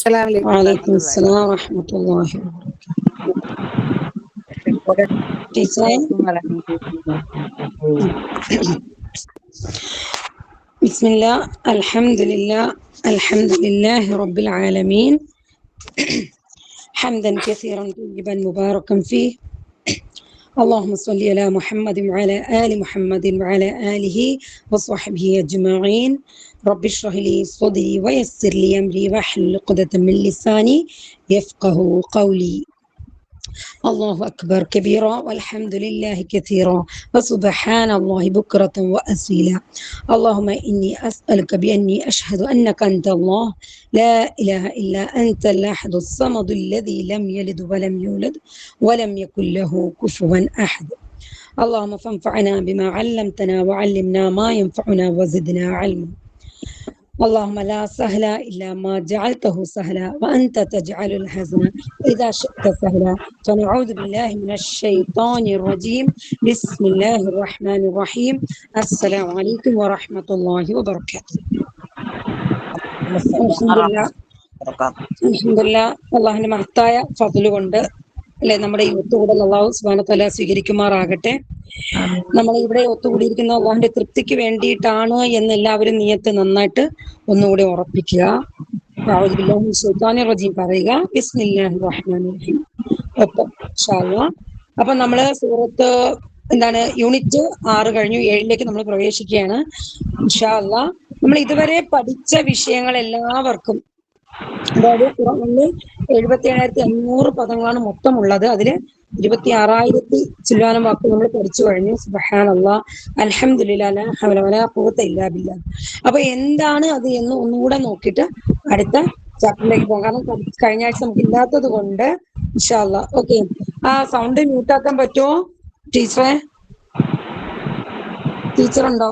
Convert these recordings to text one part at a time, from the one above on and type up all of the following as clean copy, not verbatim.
Assalamualaikum وعليكم warahmatullahi السلام wabarakatuh. ورحمة الله وبركاته. Waalaikumsalam warahmatullahi wabarakatuh. بسم الله، الحمد لله رب العالمين، حمدا كثيرا طيبا مباركا فيه. اللهم صل على محمد وعلى آل محمد وعلى آله وصحبه أجمعين. رب اشرح لي صدري ويسر لي أمري واحلل عقدة من لساني يفقه قولي. الله أكبر كبيرا والحمد لله كثيرا وسبحان الله بكرة وأصيلا. اللهم إني أسألك بأني أشهد أنك أنت الله لا إله إلا أنت الأحد الصمد الذي لم يلد ولم يولد ولم يكن له كفوا أحد. اللهم فانفعنا بما علمتنا وعلمنا ما ينفعنا وزدنا علما. اللهم لا سهل إلا ما جعلته سهلا وأنت تجعل الحزن إذا شئت سهلا. فنعوذ بالله من الشيطان الرجيم. بسم الله الرحمن الرحيم. السلام عليكم ورحمة الله وبركاته. الحمد لله അള്ളാഹിന്റെ മഹത്തായ ഫضല് കൊണ്ട് അല്ലെ നമ്മുടെ ഈ ഒത്തുകൂടൽ അള്ളാഹു സുബ്ഹാനഹു വ തആല സ്വീകരിക്കുമാറാകട്ടെ. നമ്മൾ ഇവിടെ ഒത്തുകൂടിയിരിക്കുന്ന അള്ളാഹിന്റെ തൃപ്തിക്ക് വേണ്ടിയിട്ടാണ് എന്ന് എല്ലാവരും നിയത്ത് നന്നായിട്ട് ഒന്നുകൂടി ഉറപ്പിക്കുക. അഊദു ബില്ലാഹി മിനശ് ശൈത്വാനിർ റജീം പറയുക. ബിസ്മില്ലാഹിർ റഹ്മാനിർ റഹീം. ഒപ്പം ഇൻഷാ അല്ലാഹ്. അപ്പൊ നമ്മള് സൂറത്ത് യൂണിറ്റ് 6 കഴിഞ്ഞു, 7ലേക്ക് നമ്മൾ പ്രവേശിക്കുകയാണ് ഇൻഷാ അല്ലാഹ്. നമ്മൾ ഇതുവരെ പഠിച്ച വിഷയങ്ങൾ എല്ലാവർക്കും, അതായത് ഖുർആനിൽ 77,500 പദങ്ങളാണ് മൊത്തം ഉള്ളത്. അതില് 26,000 ചില്ലാനം വാക്ക് നമ്മൾ പഠിച്ചു കഴിഞ്ഞു. സുബ്ഹാനല്ലാഹ്, അൽഹംദുലില്ലാഹ്, ലാ ഹൗല വലാ ഖുവത ഇല്ലാ ബില്ലാഹ്. അപ്പൊ എന്താണ് അത് എന്ന് ഒന്നുകൂടെ നോക്കിയിട്ട് അടുത്ത ചാപ്റ്ററിലേക്ക് പോകാം. കാരണം കഴിഞ്ഞ ആഴ്ച നമുക്ക് ഇല്ലാത്തത് കൊണ്ട് ഇൻഷാ അല്ലാഹ്. ഓക്കെ, ആ സൗണ്ട് മ്യൂട്ടാക്കാൻ പറ്റുമോ ടീച്ചറെ? ടീച്ചറുണ്ടോ?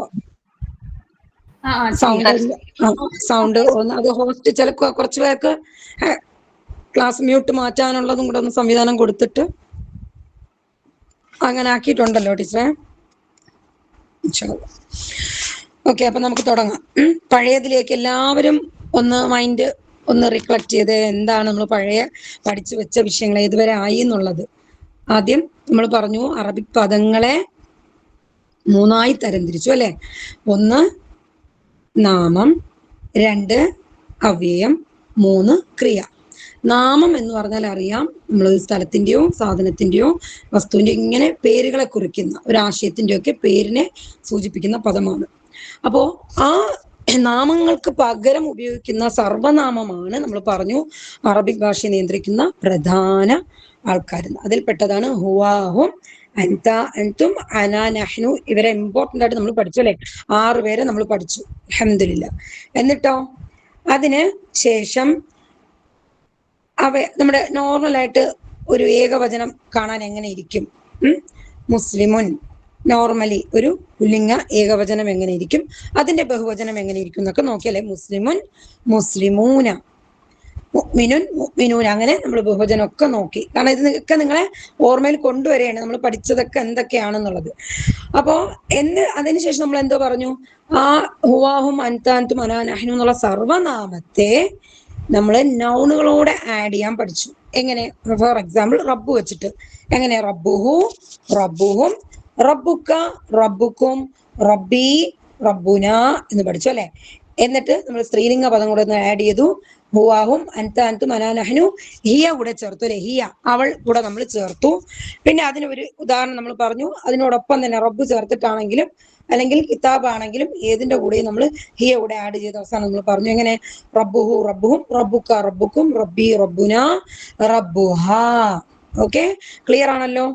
സൗണ്ട് ഒന്ന് അത് ഹോസ്റ്റ് ചില കുറച്ച് പേർക്ക് ക്ലാസ് മ്യൂട്ട് മാറ്റാനുള്ളതും കൂടെ ഒന്ന് സംവിധാനം കൊടുത്തിട്ട് അങ്ങനെ ആക്കിയിട്ടുണ്ടല്ലോ ടീച്ചറെ. ഓക്കെ, അപ്പൊ നമുക്ക് തുടങ്ങാം. പഴയതിലേക്ക് എല്ലാവരും ഒന്ന് മൈൻഡ് ഒന്ന് റിഫ്ലക്ട് ചെയ്ത് എന്താണ് നമ്മൾ പഴയ പഠിച്ചു വെച്ച വിഷയങ്ങൾ ഏതുവരെ ആയി എന്നുള്ളത്. ആദ്യം നമ്മൾ പറഞ്ഞു അറബിക് പദങ്ങളെ 3 തരംതിരിച്ചു അല്ലെ. 1 നാമം, 2 അവ്യയം, 3 ക്രിയ. നാമം എന്ന് പറഞ്ഞാൽ അറിയാം, നമ്മൾ സ്ഥലത്തിന്റെയോ സാധനത്തിന്റെയോ വസ്തുവിന്റെയോ ഇങ്ങനെ പേരുകളെ കുറിക്കുന്ന ഒരാശയത്തിന്റെയോ ഒക്കെ പേരിനെ സൂചിപ്പിക്കുന്ന പദമാണ്. അപ്പോ ആ നാമങ്ങൾക്ക് പകരം ഉപയോഗിക്കുന്ന സർവനാമമാണ് നമ്മൾ പറഞ്ഞു അറബിക് ഭാഷയെ നിയന്ത്രിക്കുന്ന പ്രധാന ആൾക്കാർ. അതിൽപ്പെട്ടതാണ് ഹുവാഹും, അൻത, അൻതും, അന, നഹ്നു. ഇവരെ ഇമ്പോർട്ടന്റ് ആയിട്ട് നമ്മൾ പഠിച്ചു അല്ലെ. 6 പേരെ നമ്മൾ പഠിച്ചു അൽഹംദുലില്ലാഹ്. എന്നിട്ടോ അതിന് ശേഷം നമ്മുടെ നോർമലായിട്ട് ഒരു ഏകവചനം കാണാൻ എങ്ങനെ ഇരിക്കും? മുസ്ലിമുൻ നോർമലി ഒരു പുല്ലിംഗ ഏകവചനം എങ്ങനെ ഇരിക്കും, അതിന്റെ ബഹുവചനം എങ്ങനെ ഇരിക്കും എന്നൊക്കെ നോക്കിയല്ലേ. മുസ്ലിമുൻ, മുസ്ലിമൂന, മുഅ്മിനുൻ, മുഅ്മിനൂന, അങ്ങനെ നമ്മൾ ബഹുവചനം ഒക്കെ നോക്കി. കാരണം ഇതൊക്കെ നിങ്ങളെ ഓർമ്മയിൽ കൊണ്ടുവരികയാണ് നമ്മൾ പഠിച്ചതൊക്കെ എന്തൊക്കെയാണെന്നുള്ളത്. അപ്പോ അതിനുശേഷം നമ്മൾ എന്തോ പറഞ്ഞു? ആ ഹുവാഹും, അൻതാൻതും, അനാ, നഹ്നു എന്നുള്ള സർവനാമത്തെ നമ്മൾ നൗണുകളോടെ ആഡ് ചെയ്യാൻ പഠിച്ചു. എങ്ങനെ? ഫോർ എക്സാമ്പിൾ റബ്ബ് വെച്ചിട്ട് എങ്ങനെ? റബ്ബുഹു, റബ്ബുഹും, റബ്ബുക്ക, റബ്ബുക്കും, റബ്ബി, റബ്ബുന എന്ന് പഠിച്ചു അല്ലെ. എന്നിട്ട് നമ്മൾ സ്ത്രീലിംഗ പദം കൂടെ ഒന്ന് ആഡ് ചെയ്തു. ഹുവാഹും, അൻത, അൻതും, അനാ, നഹ്നു, ഹിയ കൂടെ ചേർത്തു അല്ലെ. ഹിയ അവൾ കൂടെ നമ്മൾ ചേർത്തു. പിന്നെ അതിന് ഒരു ഉദാഹരണം നമ്മൾ പറഞ്ഞു. അതിനോടൊപ്പം തന്നെ റബ്ബ് ചേർത്തിട്ടാണെങ്കിലും അല്ലെങ്കിൽ കിതാബ് ആണെങ്കിലും ഏതിന്റെ കൂടെയും നമ്മൾ ഹിയ കൂടെ ആഡ് ചെയ്ത് അവസാനം നമ്മൾ പറഞ്ഞു എങ്ങനെ? റബ്ബുഹു, റബ്ബുഹും, റബ്ബുക്ക, റബ്ബുക്കും, റബ്ബി, റബ്ബുന, റബ്ബുഹ. ഓക്കെ, ക്ലിയർ ആണല്ലോ?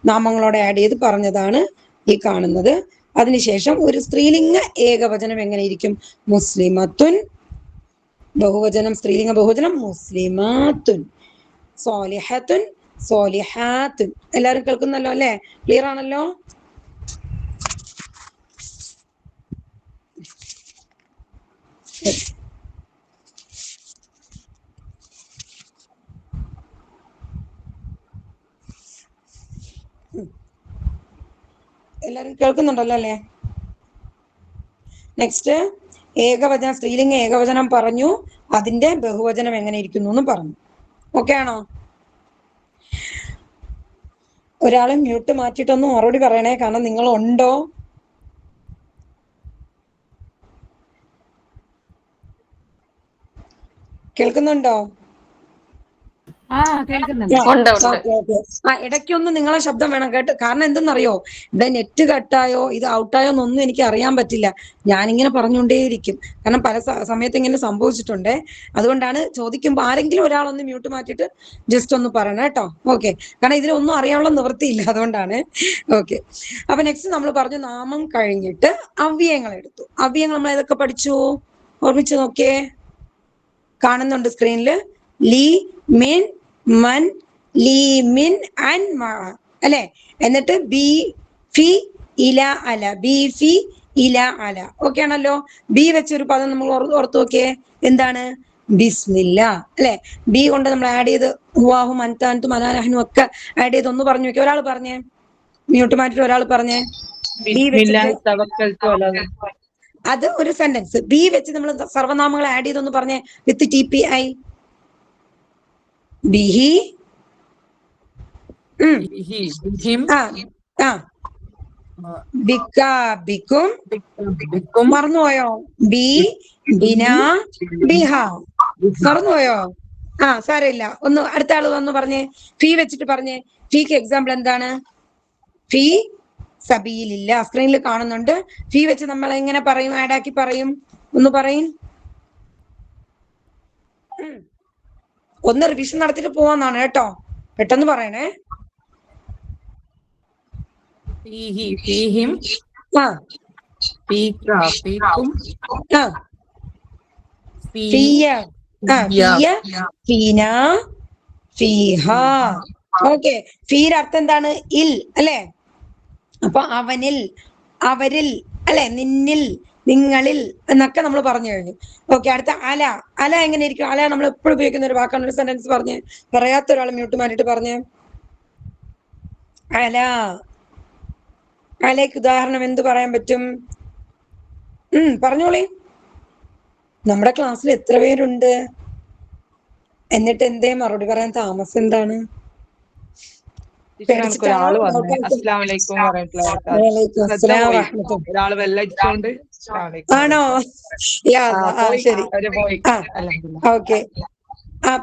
നാമങ്ങളോടെ ആഡ് ചെയ്ത് പറഞ്ഞതാണ് ഈ കാണുന്നത്. അതിനുശേഷം ഒരു സ്ത്രീലിംഗ ഏകവചനം എങ്ങനെ ഇരിക്കും? മുസ്ലിമത്തുൻ, ബഹുവചനം സ്ത്രീലിംഗ ബഹുവചനം മുസ്ലിമാത്തുൻ, സോലിഹത്തുൻ, സോലിഹാത്തുൻ. എല്ലാവരും കേൾക്കുന്നല്ലോ അല്ലെ? ക്ലിയർ ആണല്ലോ? എല്ലാരും കേൾക്കുന്നുണ്ടല്ലോ അല്ലെ? നെക്സ്റ്റ് ഏകവചനം, സ്ത്രീലിംഗ ഏകവചനം പറഞ്ഞു. അതിന്റെ ബഹുവചനം എങ്ങനെ ഇരിക്കുന്നു എന്ന് പറഞ്ഞു. ഓക്കെ ആണോ? ഒരാളെ മ്യൂട്ട് മാറ്റിയിട്ടൊന്ന് മറുപടി പറയണേ, കാരണം നിങ്ങൾ ഉണ്ടോ? കേൾക്കുന്നുണ്ടോ? കേൾക്കുന്നുണ്ട്. ഇടയ്ക്കൊന്ന് നിങ്ങളെ ശബ്ദം വേണം കേട്ട്. കാരണം എന്തെന്നറിയോ, ഇവിടെ നെറ്റ് കട്ടായോ ഇത് ഔട്ടായോ എന്നൊന്നും എനിക്ക് അറിയാൻ പറ്റില്ല. ഞാനിങ്ങനെ പറഞ്ഞുകൊണ്ടേയിരിക്കും. കാരണം പല സമയത്ത് ഇങ്ങനെ സംഭവിച്ചിട്ടുണ്ടേ. അതുകൊണ്ടാണ് ചോദിക്കുമ്പോൾ ആരെങ്കിലും ഒരാളൊന്ന് മ്യൂട്ട് മാറ്റിയിട്ട് ജസ്റ്റ് ഒന്ന് പറയണം കേട്ടോ. ഓക്കെ, കാരണം ഇതിലൊന്നും അറിയാനുള്ള നിവൃത്തിയില്ല, അതുകൊണ്ടാണ്. ഓക്കെ, അപ്പൊ നെക്സ്റ്റ് നമ്മൾ പറഞ്ഞു നാമം കഴിഞ്ഞിട്ട് അവ്യയങ്ങൾ എടുത്തു. അവ്യയങ്ങൾ നമ്മൾ ഏതൊക്കെ പഠിച്ചു? ഓർമ്മിച്ച് നോക്കിയേ. കാണുന്നുണ്ട് സ്ക്രീനില്. ലീ, മിൻ, മൻ, ലീ, മിൻ ആൻഡ് മ, അല്ലെ? എന്നിട്ട് ബി, ഫി, ഇല, അല. ബി, ഫി, ഇല, അല. ഓക്കെ ആണല്ലോ? ബി വെച്ചൊരു പദം നമ്മൾ ഓർത്തു നോക്കിയേ. എന്താണ്? ബിസ്മില്ല, അല്ലെ? ബി കൊണ്ട് നമ്മൾ ആഡ് ചെയ്ത് ഹുവാഹും അൻതാൻതും അനാനഹനും ഒക്കെ ആഡ് ചെയ്ത് ഒന്ന് പറഞ്ഞു നോക്കിയേ. ഒരാൾ പറഞ്ഞേ, മ്യൂട്ട് മാറ്റിട്ട് ഒരാൾ പറഞ്ഞേ. ബി വെച്ചിട്ട് അത് ഒരു സെന്റൻസ്. ബി വെച്ച് നമ്മൾ സർവനാമങ്ങൾ ആഡ് ചെയ്തൊന്ന് പറഞ്ഞേ വിത്ത് TPI. ബിഹി, ബിക്ക, ബിക്കും. മറന്നുപോയോ? ബി, ബിന, ബിഹ. മറന്നുപോയോ? സാരമില്ല. ഒന്ന് അടുത്ത ആള് വന്ന് പറഞ്ഞേ. ഫീ വെച്ചിട്ട് പറഞ്ഞേ. ഫീക്ക് എക്സാമ്പിൾ എന്താണ്? ഫീ സബീലില്ല. സ്ക്രീനിൽ കാണുന്നുണ്ട്. ഫീ വെച്ച് നമ്മൾ എങ്ങനെ പറയും? ആഡാക്കി പറയും. ഒന്ന് പറയും. ഒന്ന് റിവിഷൻ നടത്തിട്ട് പോവാന്നാണ് കേട്ടോ. പെട്ടെന്ന് പറയണേ. ഓക്കെ, ഫീയുടെ അർത്ഥം എന്താണ്? ഇൽ, അല്ലെ? അപ്പൊ അവനിൽ, അവരിൽ, അല്ലെ? നിന്നിൽ, നിങ്ങളിൽ എന്നൊക്കെ നമ്മൾ പറഞ്ഞു കഴിഞ്ഞു. ഓക്കെ, അടുത്ത അല. അല എങ്ങനെ ഇരിക്കും? അല നമ്മൾ എപ്പോഴും ഉപയോഗിക്കുന്ന ഒരു വാക്കാണ്. ഒരു സെന്റൻസ് പറഞ്ഞ്. പറയാത്ത ഒരാൾ മ്യൂട്ട് മാറ്റിട്ട് പറഞ്ഞ്. അല. അലയ്ക്ക് ഉദാഹരണം എന്ത് പറയാൻ പറ്റും? പറഞ്ഞോളി. നമ്മുടെ ക്ലാസ്സിൽ എത്ര പേരുണ്ട്? എന്നിട്ട് എന്തേ മറുപടി പറയാൻ താമസം എന്താണ്? ആണോ? ശരി, ഓക്കെ.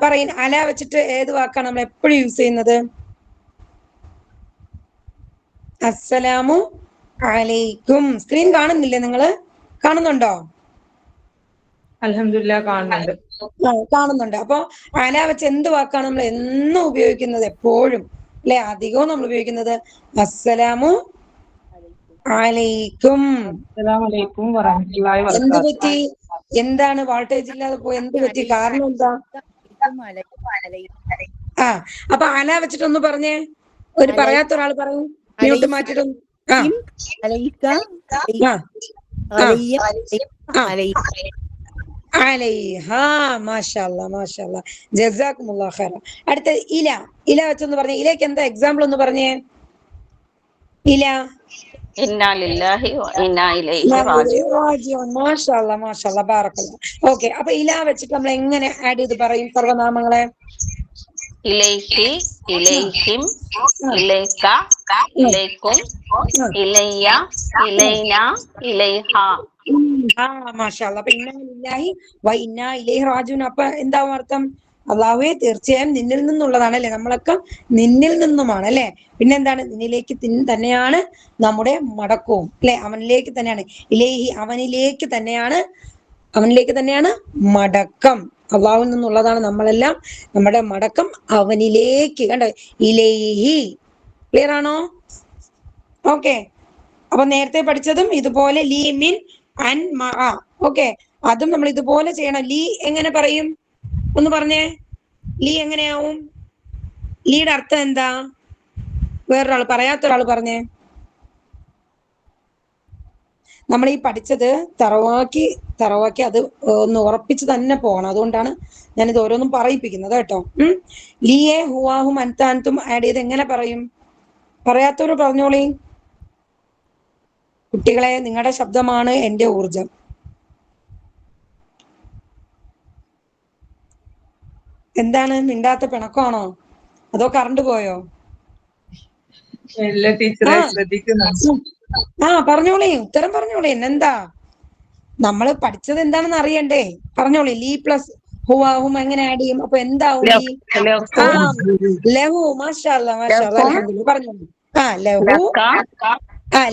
പറയും. അല വെച്ചിട്ട് ഏത് വാക്കാണ് നമ്മൾ എപ്പോഴും യൂസ് ചെയ്യുന്നത്? അസ്സലാമു അലൈക്കും. സ്ക്രീൻ കാണുന്നില്ലേ? നിങ്ങള് കാണുന്നുണ്ടോ? അൽഹംദുലില്ലാഹ് കാണുന്നുണ്ട്. കാണുന്നുണ്ട്. അപ്പൊ അല വെച്ച് എന്ത് വാക്കാണ് നമ്മൾ എന്നും ഉപയോഗിക്കുന്നത്? എപ്പോഴും, അല്ലെ? അധികവും നമ്മൾ ഉപയോഗിക്കുന്നത് അസ്സലാമു അലൈക്കും. എന്ത് പറ്റി? എന്താണ് വോൾട്ടേജ് ഇല്ലാതെ പോയി? എന്ത് പറ്റി? കാരണം എന്താ? അപ്പൊ അല വെച്ചിട്ടൊന്ന് പറഞ്ഞേ. ഒരു പറയാത്ത ഒരാൾ പറയും. മ്യൂട്ട് മാറ്റിട്ടൊന്ന്. ജസാക്കുമുല്ലാഹ് ഖൈറ. അടുത്ത ഇല. ഇല വെച്ചൊന്ന് പറഞ്ഞേ. ഇലക്ക് എന്താ എക്സാമ്പിൾ ഒന്ന് പറഞ്ഞേ. ഇല. ഓക്കെ, അപ്പൊ ഇല വെച്ചിട്ട് നമ്മൾ എങ്ങനെ ആഡ് ചെയ്ത് പറയും സർവനാമങ്ങളെ? ഇലൈഹി, ഇലൈഹിം, ഇലൈക, ഇലൈക്കും, ഇലയ്യ, ഇലൈന, ഇലൈഹ. അപ്പൊ ഇന്നാ ലില്ലാഹി വ ഇന്നാ ഇലൈഹി റാജിഊൻ. അപ്പൊ എന്താവും അർത്ഥം? അല്ലാഹുവേ, തീർച്ചയായും നിന്നിൽ നിന്നുള്ളതാണ്, അല്ലെ? നമ്മളൊക്കെ നിന്നിൽ നിന്നുമാണ്, അല്ലെ? പിന്നെന്താണ്? നിന്നിലേക്ക് തന്നെയാണ് നമ്മുടെ മടക്കവും, അല്ലെ? അവനിലേക്ക് തന്നെയാണ്. ഇലൈഹി, അവനിലേക്ക് തന്നെയാണ്, അവനിലേക്ക് തന്നെയാണ് മടക്കം. അള്ളാഹുവിൽ നിന്നുള്ളതാണ് നമ്മളെല്ലാം. നമ്മുടെ മടക്കം അവനിലേക്ക്. കണ്ടോ? ഇലൈഹി. ക്ലിയർ ആണോ? ഓക്കെ, അപ്പൊ നേരത്തെ പഠിച്ചതും ഇതുപോലെ ലീ, മിൻ ആൻഡ് മഅ. ഓക്കെ, അതും നമ്മൾ ഇതുപോലെ ചെയ്യണം. ലീ എങ്ങനെ പറയും? ഒന്ന് പറഞ്ഞേ. ലീ എങ്ങനെയാവും? ലീയുടെ അർത്ഥം എന്താ? വേറൊരാൾ, പറയാത്ത ഒരാൾ പറഞ്ഞേ. നമ്മൾ ഈ പഠിച്ചത് തറവാക്കി അത് ഒന്ന് ഉറപ്പിച്ച് തന്നെ പോകണം. അതുകൊണ്ടാണ് ഞാനിത് ഓരോന്നും പറയിപ്പിക്കുന്നത് കേട്ടോ. ലിയെ, ഹുവാഹും, അൻതാൻതും ആഡ് ചെയ്ത് എങ്ങനെ പറയും? പറയാത്തവര് പറഞ്ഞോളി. കുട്ടികളെ, നിങ്ങളുടെ ശബ്ദമാണ് എന്റെ ഊർജം. എന്താണ് മിണ്ടാത്ത പിണക്കമാണോ അതോ കറണ്ട് പോയോ? എല്ലാ ടീച്ചറെ ആ ശ്രദ്ധിക്കുന്നുണ്ട്. പറഞ്ഞോളേ, ഉത്തരം പറഞ്ഞോളേ. എന്താ നമ്മള് പഠിച്ചത് എന്താണെന്ന് അറിയണ്ടേ? പറഞ്ഞോളി. ലീ പ്ലസ് ഹും എങ്ങനെ ആഡ് ചെയ്യും? അപ്പൊ എന്താവും ലീ? ആ ലഹു. മാഷാ അല്ലാ, മാഷാ അല്ലാ, അൽഹംദുലില്ലാ. പറഞ്ഞോളൂ. ലഹു.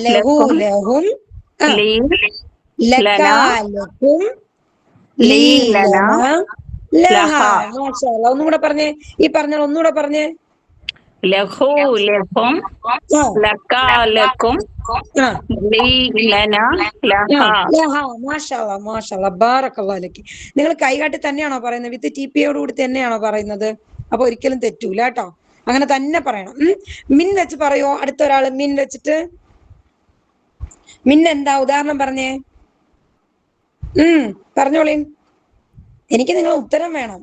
ലഹു ലഹും. ലക ലക്കും. ലീ ലന ലഹ. മാഷാ അല്ലാ. ഒന്നുകൂടെ പറഞ്ഞേ. ഈ പറഞ്ഞ ഒന്നുകൂടെ പറഞ്ഞേ. ലഹു ലഹും ലക ലക്കും ലീ ലന ലഹ. മാഷാ അല്ലാ, മാഷാ അല്ലാ, ബാറക്കല്ലാഹു ലക്കി. നിങ്ങൾ കൈകാട്ടി തന്നെയാണോ പറയുന്നത്? വിത്ത് TPയോട് കൂടി തന്നെയാണോ പറയുന്നത്? അപ്പൊ ഒരിക്കലും തെറ്റൂല കേട്ടോ. അങ്ങനെ തന്നെ പറയണം. മിൻ വെച്ച് പറയോ അടുത്ത ഒരാള്? മിൻ വെച്ചിട്ട് മിൻ എന്താ ഉദാഹരണം പറഞ്ഞേ? പറഞ്ഞോളി. എനിക്ക് നിങ്ങൾ ഉത്തരം വേണം.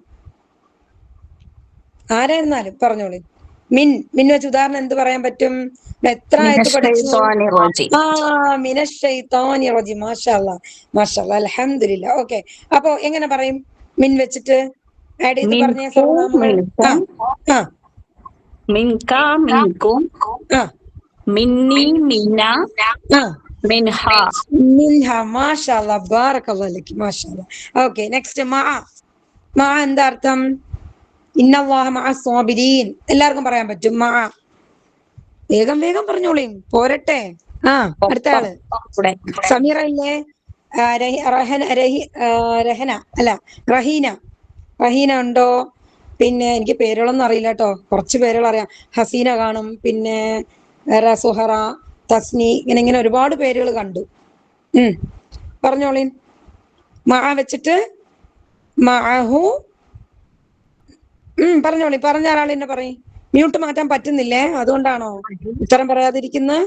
ആരായിരുന്നാലും പറഞ്ഞോളി. മിൻ വെച്ച് ഉദാഹരണം എന്ത് പറയാൻ പറ്റും? എത്ര ആയത്ത് പഠിച്ചു? മിനശ്ശൈത്വാനിർ റജീം. മാഷാ അല്ലാ, മാഷാ അല്ലാ, അൽഹംദുലില്ലാ. ഓക്കെ, അപ്പൊ എങ്ങനെ പറയും മിൻ വെച്ചിട്ട്? ആഡ് ചെയ്ത് പറഞ്ഞേ സർവനാമങ്ങൾ. മിൻക മിൻകും മിന്നി മിന്ന മിൻഹ മിൻഹ. മാഷാ അല്ലാ, ബാറക്കല്ലാഹു ലക്കി. മാഷാ അല്ലാ. ഓക്കെ, നെക്സ്റ്റ് മാ എന്താ അർത്ഥം? ഇന്നല്ലാഹ മഅസ് സ്വാബിരീൻ. എല്ലാവർക്കും പറയാൻ പറ്റും മാ? വേഗം വേഗം പറഞ്ഞോളീ, പോരട്ടെ. അടുത്ത ആള് സമീറ ഇല്ലേ? രഹന അല്ല, റഹീന. റഹീന ഉണ്ടോ? പിന്നെ എനിക്ക് പേരുകളൊന്നും അറിയില്ല കേട്ടോ, കുറച്ച് പേരുകൾ അറിയാം. ഹസീന കാണും, പിന്നെ സുഹറ, തസ്നി, ഇങ്ങനെ ഒരുപാട് പേരുകൾ കണ്ടു. പറഞ്ഞോളീ. മാ വെച്ചിട്ട് മഅഹു. പറഞ്ഞോളി. പറഞ്ഞ ആൾ എന്നെ പറയും. മ്യൂട്ട് മാറ്റാൻ പറ്റുന്നില്ലേ? അതുകൊണ്ടാണോ ഉത്തരം പറയാതിരിക്കുന്നത്?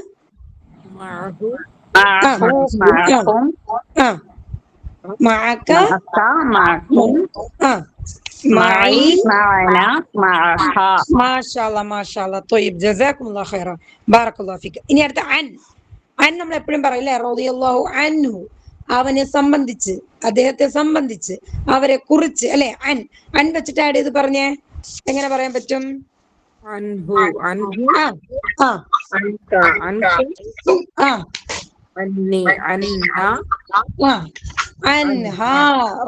ഇനി അടുത്ത അൻ. നമ്മൾ എപ്പോഴും പറയില്ലേ റളിയല്ലാഹു അൻഹു, അവനെ സംബന്ധിച്ച്, അദ്ദേഹത്തെ സംബന്ധിച്ച്, അവരെ കുറിച്ച്, അല്ലെ? അൻ വെച്ചിട്ട് ആഡ് ചെയ്ത് പറഞ്ഞേ. എങ്ങനെ പറയാൻ പറ്റും? അൻഹു അൻഹു അൻക അൻകും അന്നി അൻഹ അൻഹ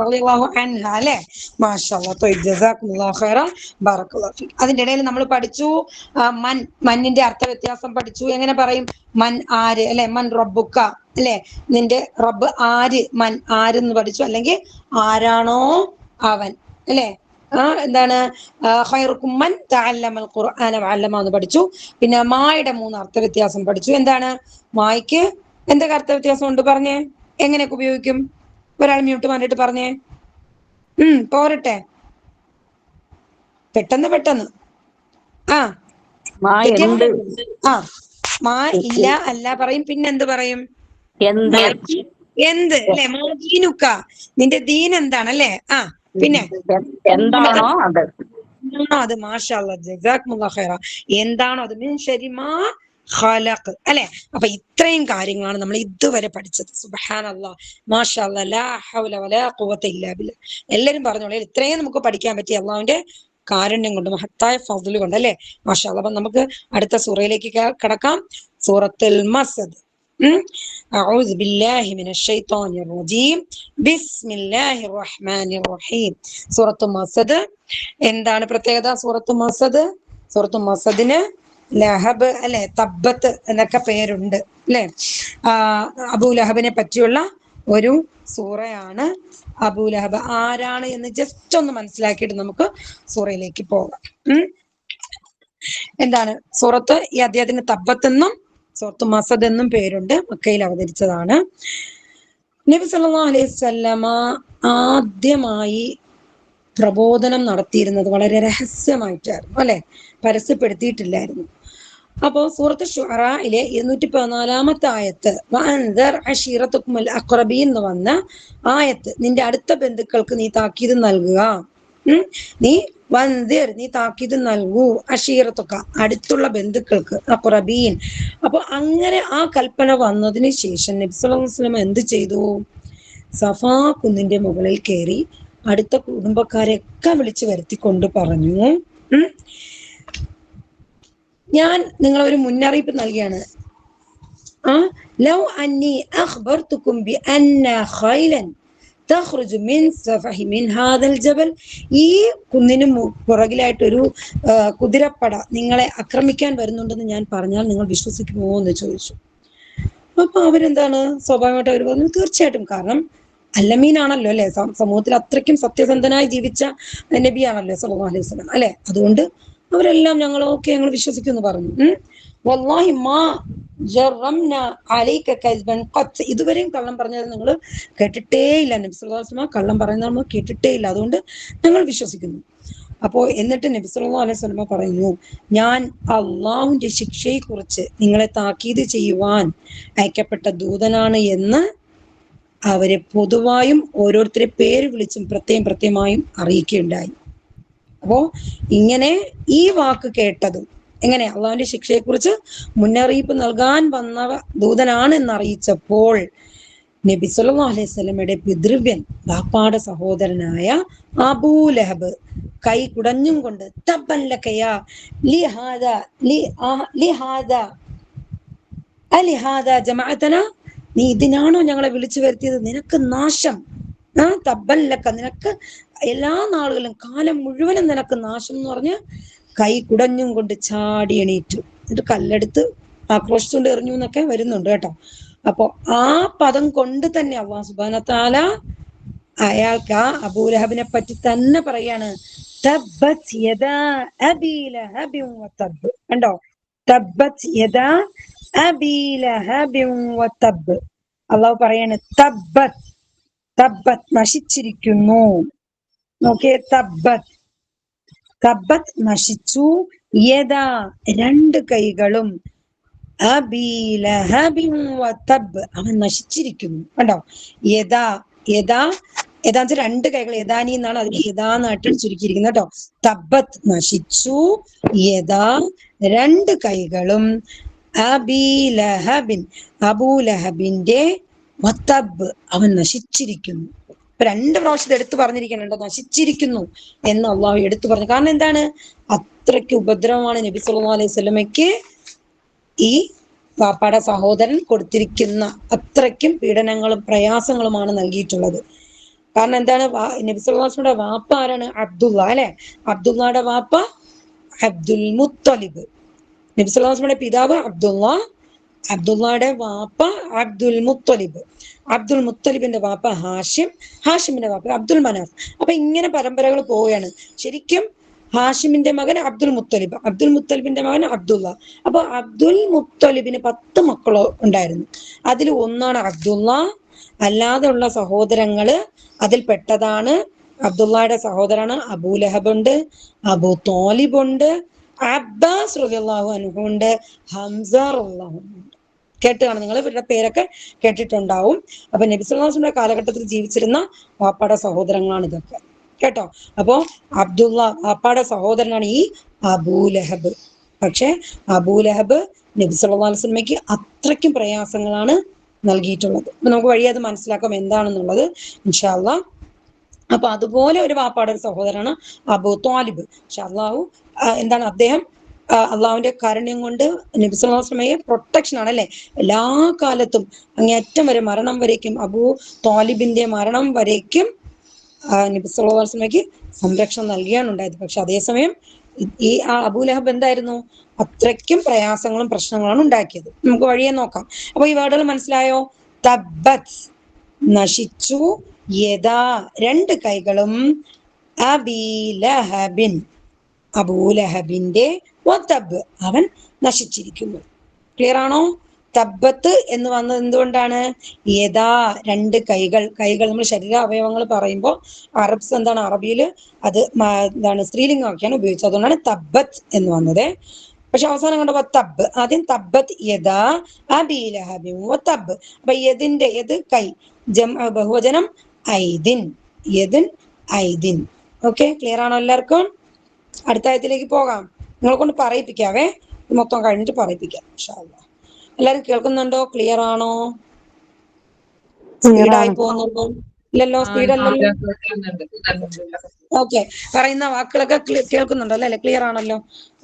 റളിയല്ലാഹു അൻഹ, അല്ലേ? മാഷാ അല്ലാഹ്. ത്വയ്യിബ്. ജസാക്കുമുല്ലാഹു ഖൈറൻ. ബറക്കല്ലാഹു ഫീക്. അതിന്റെ ഇടയിൽ നമ്മൾ പഠിച്ചു മന്നിന്റെ അർത്ഥ വ്യത്യാസം പഠിച്ചു. എങ്ങനെ പറയും? മൻ ആര്, അല്ലെ? മൻ റബ്ബുക്ക, അല്ലെ? നിന്റെ റബ്ബ് ആര്? മൻ ആരെന്ന് പഠിച്ചു. അല്ലെങ്കിൽ ആരാണോ അവൻ, അല്ലെ? എന്താണ്? ഖൈറുക്കും മൻ തഅല്ലമൽ ഖുർആന വഅല്ലമ എന്ന് പഠിച്ചു. പിന്നെ മായുടെ 3 അർത്ഥ വ്യത്യാസം പഠിച്ചു. എന്താണ് മായ്ക്ക്? എന്തൊക്കെ അർത്ഥ വ്യത്യാസം ഉണ്ട്? പറഞ്ഞേ. എങ്ങനെയൊക്കെ ഉപയോഗിക്കും? ഒരാൾ മ്യൂട്ട് മാറ്റിട്ട് പറഞ്ഞേ. പോരട്ടെ, പെട്ടെന്ന്. മാ ഇല്ല അല്ല പറയും. പിന്നെന്ത് പറയും? എന്ത്, അല്ലെ? ദീനുക്ക, നിന്റെ ദീൻ എന്താണല്ലേ? പിന്നെ എന്താണോ അത്. അത്. മാഷാ അല്ലാഹ്, ജസാക്കുമുല്ലാഹു ഖൈറ. എന്താണോ അത്? മിൻ ശരി മാ ഖലഖ്, അല്ലെ? അപ്പൊ ഇത്രയും കാര്യങ്ങളാണ് നമ്മൾ ഇതുവരെ പഠിച്ചത്. സുബ്ഹാനല്ലാഹ്, മാഷാ അല്ലാഹ്, ലാ ഹൗല വലാ ഖുവത ഇല്ലാ ബില്ലാഹ്. എല്ലാരും പറഞ്ഞോളൂ, ഇത്രയും നമുക്ക് പഠിക്കാൻ പറ്റി അള്ളാഹുവിന്റെ കാരുണ്യം കൊണ്ട്, മഹത്തായ ഫദ്ല് കൊണ്ട്, അല്ലെ? മാഷാ അല്ലാഹ്. അപ്പൊ നമുക്ക് അടുത്ത സൂറയിലേക്ക് കടക്കാം. സൂറത്തുൽ മസ്ദ്. അഊദു ബില്ലാഹി മിനശ് ശൈത്വാനിർ റജീം. ബിസ്മില്ലാഹിർ റഹ്മാനിർ റഹീം. സൂറത്തുൽ മസ്ദ്. എന്താണ് പ്രത്യേകത? സൂറത്തുൽ മസ്ദിന് ലഹബ്, അല്ലെ? തബ്ബത്ത് എന്നൊക്കെ പേരുണ്ട്, അല്ലെ? അബൂലഹബിനെ പറ്റിയുള്ള ഒരു സൂറയാണ്. അബൂലഹബ് ആരാണ് എന്ന് ജസ്റ്റ് ഒന്ന് മനസ്സിലാക്കിയിട്ട് നമുക്ക് സൂറയിലേക്ക് പോകാം. എന്താണ് സൂറത്ത്? ഈ അദ്ദേഹത്തിന് തബ്ബത്ത് എന്നും സൂറത്ത് മസ്ദ് എന്നും പേരുണ്ട്. മക്കയിൽ അവതരിച്ചതാണ്. നബി സല്ലല്ലാഹു അലൈഹി വസല്ലമ ആദ്യമായി പ്രബോധനം നടത്തിയിരുന്നത് വളരെ രഹസ്യമായിട്ടായിരുന്നു, അല്ലെ? പരസ്യപ്പെടുത്തിയിട്ടില്ലായിരുന്നു. അപ്പോ സൂറത്ത് ശുഅറയിലെ 214 ആയത്ത് വഅൻദർ അശീറത്തുകുൽ അഖ്റബീൻ എന്ന് വന്ന ആയത്ത്, നിന്റെ അടുത്ത ബന്ധുക്കൾക്ക് നീ താക്കീത് നൽകുക. നീ വൻദിർ, നീ താക്കീത് നൽകൂ. അശീറത്തുക, അടുത്തുള്ള ബന്ധുക്കൾക്ക്, അഖ്റബീൻ. അപ്പൊ അങ്ങനെ ആ കൽപ്പന വന്നതിന് ശേഷം നബി സല്ലല്ലാഹു അലൈഹി വസല്ലം എന്ത് ചെയ്തു? സഫാ കുന്നിന്റെ മുകളിൽ കയറി അടുത്ത കുടുംബക്കാരെയൊക്കെ വിളിച്ചു വരുത്തിക്കൊണ്ട് പറഞ്ഞു, ഞാൻ നിങ്ങളൊരു മുന്നറിയിപ്പ് നൽകിയാണ്. ലൗ അന്നി അഖ്ബർതുകും ബി അന്ന ഖൈലൻ തഖ്റുജു മിൻ സഫഹി മിൻ ഹാദൽ ജബൽ, ഈ കുന്നിന് പുറകിലായിട്ടൊരു കുതിരപ്പട നിങ്ങളെ ആക്രമിക്കാൻ വരുന്നുണ്ടെന്ന് ഞാൻ പറഞ്ഞാൽ നിങ്ങൾ വിശ്വസിക്കുമോ എന്ന് ചോദിച്ചു. അപ്പൊ അവരെന്താണ്, സ്വാഭാവികമായിട്ട് അവർ പറഞ്ഞു തീർച്ചയായിട്ടും. കാരണം അല്ലമീനാണല്ലോ അല്ലെ, സമൂഹത്തിൽ അത്രയ്ക്കും സത്യസന്ധനായി ജീവിച്ച നബിയാണല്ലോ സല്ലല്ലാഹു അലൈഹി വസല്ലം അല്ലെ. അതുകൊണ്ട് അവരെല്ലാം ഞങ്ങൾ വിശ്വസിക്കുമെന്ന് പറഞ്ഞു. വല്ലാഹി മാ ജറംന അലൈക കസ്ബൻ ഖത്ത്, ഇതുവരെയും കള്ളം പറഞ്ഞത് നിങ്ങൾ കേട്ടിട്ടേ ഇല്ല. നബി സല്ലല്ലാഹു അലൈഹി വസല്ലം കള്ളം പറയുന്നത് നമ്മൾ കേട്ടിട്ടേ ഇല്ല, അതുകൊണ്ട് ഞങ്ങൾ വിശ്വസിക്കുന്നു. അപ്പോ എന്നിട്ട് നബി സല്ലല്ലാഹു അലൈഹി വസല്ലം പറയുന്നു, ഞാൻ അള്ളാഹുവിന്റെ ശിക്ഷയെ കുറിച്ച് നിങ്ങളെ താക്കീത് ചെയ്യുവാൻ അയക്കപ്പെട്ട ദൂതനാണ് എന്ന് അവരെ പൊതുവായും ഓരോരുത്തരെ പേര് വിളിച്ചും പ്രത്യേകമായും അറിയിക്കുകയുണ്ടായി. അപ്പോ ഇങ്ങനെ ഈ വാക്ക് കേട്ടതും എങ്ങനെ അള്ളാഹുവിന്റെ ശിക്ഷയെ കുറിച്ച് മുന്നറിയിപ്പ് നൽകാൻ വന്ന ദൂതനാണ് എന്നറിയിച്ചപ്പോൾ നബി സല്ലല്ലാഹു അലൈഹി വസല്ലമയുടെ പിതൃവ്യൻ ബാപ്പാടെ സഹോദരനായ അബൂലഹബ് കൈ കുടഞ്ഞും കൊണ്ട് തബ്ബൻ ലക യാ ലിഹാദ ജമഅതന, നീ ഇതിനാണോ ഞങ്ങളെ വിളിച്ചു വരുത്തിയത്, നിനക്ക് നാശം. തബ്ബൻ ലക, നിനക്ക് എല്ലാ നാളുകളും കാലം മുഴുവനും നിനക്ക് നാശം എന്ന് പറഞ്ഞ് കൈ കുടഞ്ഞും കൊണ്ട് ചാടി എണീറ്റു. എന്നിട്ട് കല്ലെടുത്ത് ആക്രോശിച്ചുകൊണ്ട് എറിഞ്ഞു എന്നൊക്കെ വരുന്നുണ്ട് കേട്ടോ. അപ്പൊ ആ പദം കൊണ്ട് തന്നെ അല്ലാഹു സുബ്ഹാനഹു വ തആല അയാൾക്ക് ആ അബൂലഹബിനെ പറ്റി തന്നെ പറയാണ്, തബ്ബത് യദാ അബീ ലഹബിൻ വതബ്. കണ്ടോ, തബ്ബത് യദാ അബീ ലഹബിൻ വതബ്. അള്ളാഹു പറയാണ് തബ്ബത്, തബ്ബത് നശിച്ചിരിക്കുന്നു. നോക്കിയേ, തബ്ബത്, തബ്ബത് നശിച്ചു, യദാ രണ്ട് കൈകളും, അബീ ലഹബിൻ വതബ് അവൻ നശിച്ചിരിക്കുന്നു. കണ്ടോ, യദാ യദാ യഥാന്ന് രണ്ട് കൈകൾ, യദാനി എന്നാണ് അതിൽ യഥാന്നായിട്ട് ചുരുക്കിയിരിക്കുന്നത് കേട്ടോ. തബ്ബത് നശിച്ചു, യദാ രണ്ട് കൈകളും, അബീ ലഹബിൻ അബൂലഹബിന്റെ, വതബ് അവൻ നശിച്ചിരിക്കുന്നു. ഇപ്പൊ രണ്ട് പ്രാവശ്യം എടുത്തു പറഞ്ഞിരിക്കുന്നുണ്ടോ, നശിച്ചിരിക്കുന്നു എന്ന് അള്ളാഹു എടുത്തു പറഞ്ഞു. കാരണം എന്താണ്, അത്രയ്ക്ക് ഉപദ്രവമാണ് നബി സല്ലല്ലാഹു അലൈഹി വസല്ലമയ്ക്ക് ഈ വാപ്പാടെ സഹോദരൻ കൊടുത്തിരിക്കുന്ന അത്രയ്ക്കും പീഡനങ്ങളും പ്രയാസങ്ങളുമാണ് നൽകിയിട്ടുള്ളത്. കാരണം എന്താണ്, നബി സല്ലല്ലാഹു അലൈഹി വസല്ലമയുടെ വാപ്പ ആരാണ്, അബ്ദുള്ള അല്ലെ. അബ്ദുള്ളയുടെ വാപ്പ അബ്ദുൽ മുത്തലിബ്. നബി സല്ലല്ലാഹു അലൈഹി വസല്ലമയുടെ പിതാവ് അബ്ദുള്ള, അബ്ദുള്ളയുടെ വാപ്പ അബ്ദുൽ മുത്തലിബ്, അബ്ദുൽ മുത്തലിബിന്റെ വാപ്പ ഹാഷിം, ഹാഷിമിന്റെ വാപ്പ അബ്ദുൽ മനാഫ്. അപ്പൊ ഇങ്ങനെ പരമ്പരകൾ പോവുകയാണ്. ശരിക്കും ഹാഷിമിന്റെ മകൻ അബ്ദുൽ മുത്തലിബ്, അബ്ദുൽ മുത്തലിബിന്റെ മകൻ അബ്ദുള്ള. അപ്പൊ അബ്ദുൽ മുത്തലിബിന് 10 മക്കളോ ഉണ്ടായിരുന്നു. അതിൽ ഒന്നാണ് അബ്ദുള്ള. അല്ലാതെ ഉള്ള സഹോദരങ്ങള് അതിൽ പെട്ടതാണ്. അബ്ദുള്ളയുടെ സഹോദരനാണ് അബൂലഹബ് ഉണ്ട്, അബൂ തോലിബ് ഉണ്ട്, അബ്ബാസ് റളിയല്ലാഹു അൻഹു ഉണ്ട്, ഹംസ റളിയല്ലാഹു അൻഹു ഉണ്ട്. കേട്ട് കാണും, നിങ്ങൾ ഇവരുടെ പേരൊക്കെ കേട്ടിട്ടുണ്ടാവും. അപ്പൊ നബി സല്ലല്ലാഹു അലൈഹി വസല്ലം കാലഘട്ടത്തിൽ ജീവിച്ചിരുന്ന വാപ്പാടെ സഹോദരങ്ങളാണ് ഇതൊക്കെ കേട്ടോ. അപ്പോ അബ്ദുള്ള വാപ്പാടെ സഹോദരനാണ് ഈ അബൂലഹബ്. പക്ഷെ അബൂലഹബ് നബി സല്ലല്ലാഹു അലൈഹി വസല്ലമയ്ക്ക് അത്രയ്ക്കും പ്രയാസങ്ങളാണ് നൽകിയിട്ടുള്ളത്. അപ്പൊ നമുക്ക് വഴി അത് മനസ്സിലാക്കാം എന്താണെന്നുള്ളത് ഇൻഷാ അല്ലാഹ്. അപ്പൊ അതുപോലെ ഒരു വാപ്പാടെ ഒരു സഹോദരനാണ് അബൂ ത്വാലിബ്. പക്ഷെ അള്ളാഹു എന്താണ്, അദ്ദേഹം അള്ളാഹുവിന്റെ കാരുണ്യം കൊണ്ട് നബി സല്ലല്ലാഹു അലൈഹി വസല്ലമയെ പ്രൊട്ടക്ഷൻ ആണ് അല്ലെ, എല്ലാ കാലത്തും അങ്ങേയറ്റം വരെ മരണം വരേക്കും, അബൂ ത്വാലിബിന്റെ മരണം വരേക്കും നബി സല്ലല്ലാഹു അലൈഹി വസല്ലമയ്ക്ക് സംരക്ഷണം നൽകിയാണ് ഉണ്ടായത്. പക്ഷെ അതേസമയം ഈ അബൂലഹബ് എന്തായിരുന്നു, അത്രയ്ക്കും പ്രയാസങ്ങളും പ്രശ്നങ്ങളാണ് ഉണ്ടാക്കിയത്. നമുക്ക് വഴിയെ നോക്കാം. അപ്പൊ ഈ വേർഡുകൾ മനസ്സിലായോ? തബ്ബത് നശിച്ചു, യദാ രണ്ട് കൈകളും, അബീ ലഹബിൻ അബൂലഹബിന്റെ, വതബ് അവൻ നശിച്ചിരിക്കുന്നു. ക്ലിയർ ആണോ? തബ്ബത്ത് എന്ന് വന്നത് എന്തുകൊണ്ടാണ്? യഥാ രണ്ട് കൈകൾ, കൈകൾ നമ്മൾ ശരീര അവയവങ്ങൾ പറയുമ്പോൾ അറബ്സ് എന്താണ്, അറബിയിൽ അത് എന്താണ് സ്ത്രീലിംഗമൊക്കെയാണ് ഉപയോഗിച്ചത്. അതുകൊണ്ടാണ് തബ്ബത്ത് എന്ന് വന്നത്. പക്ഷെ അവസാനം കണ്ടപ്പോ തബ്, ആദ്യം തബ്ബത്ത് യദാ അബീ ലഹബിൻ വതബ്. അപ്പൊ യദിന്റെ, യദ് കൈ, ബഹുവചനം ഐദിൻ, യദിൻ ഐദിൻ. ഓക്കെ, ക്ലിയർ ആണോ എല്ലാവർക്കും? അടുത്ത ആയത്തിലേക്ക് പോകാം. നിങ്ങളെ കൊണ്ട് പറയിപ്പിക്കാവേ, മൊത്തം കഴിഞ്ഞിട്ട് പറയിപ്പിക്കാം ഇൻഷാ അല്ലാഹ്. എല്ലാരും കേൾക്കുന്നുണ്ടോ? ക്ലിയർ ആണോ? സ്പീഡായി പോകുന്നുണ്ടോ? ഇല്ലല്ലോ, സ്പീഡല്ലല്ലോ. ഓക്കെ, പറയുന്ന വാക്കുകളൊക്കെ കേൾക്കുന്നുണ്ടല്ലോ അല്ലെ? ക്ലിയർ ആണല്ലോ?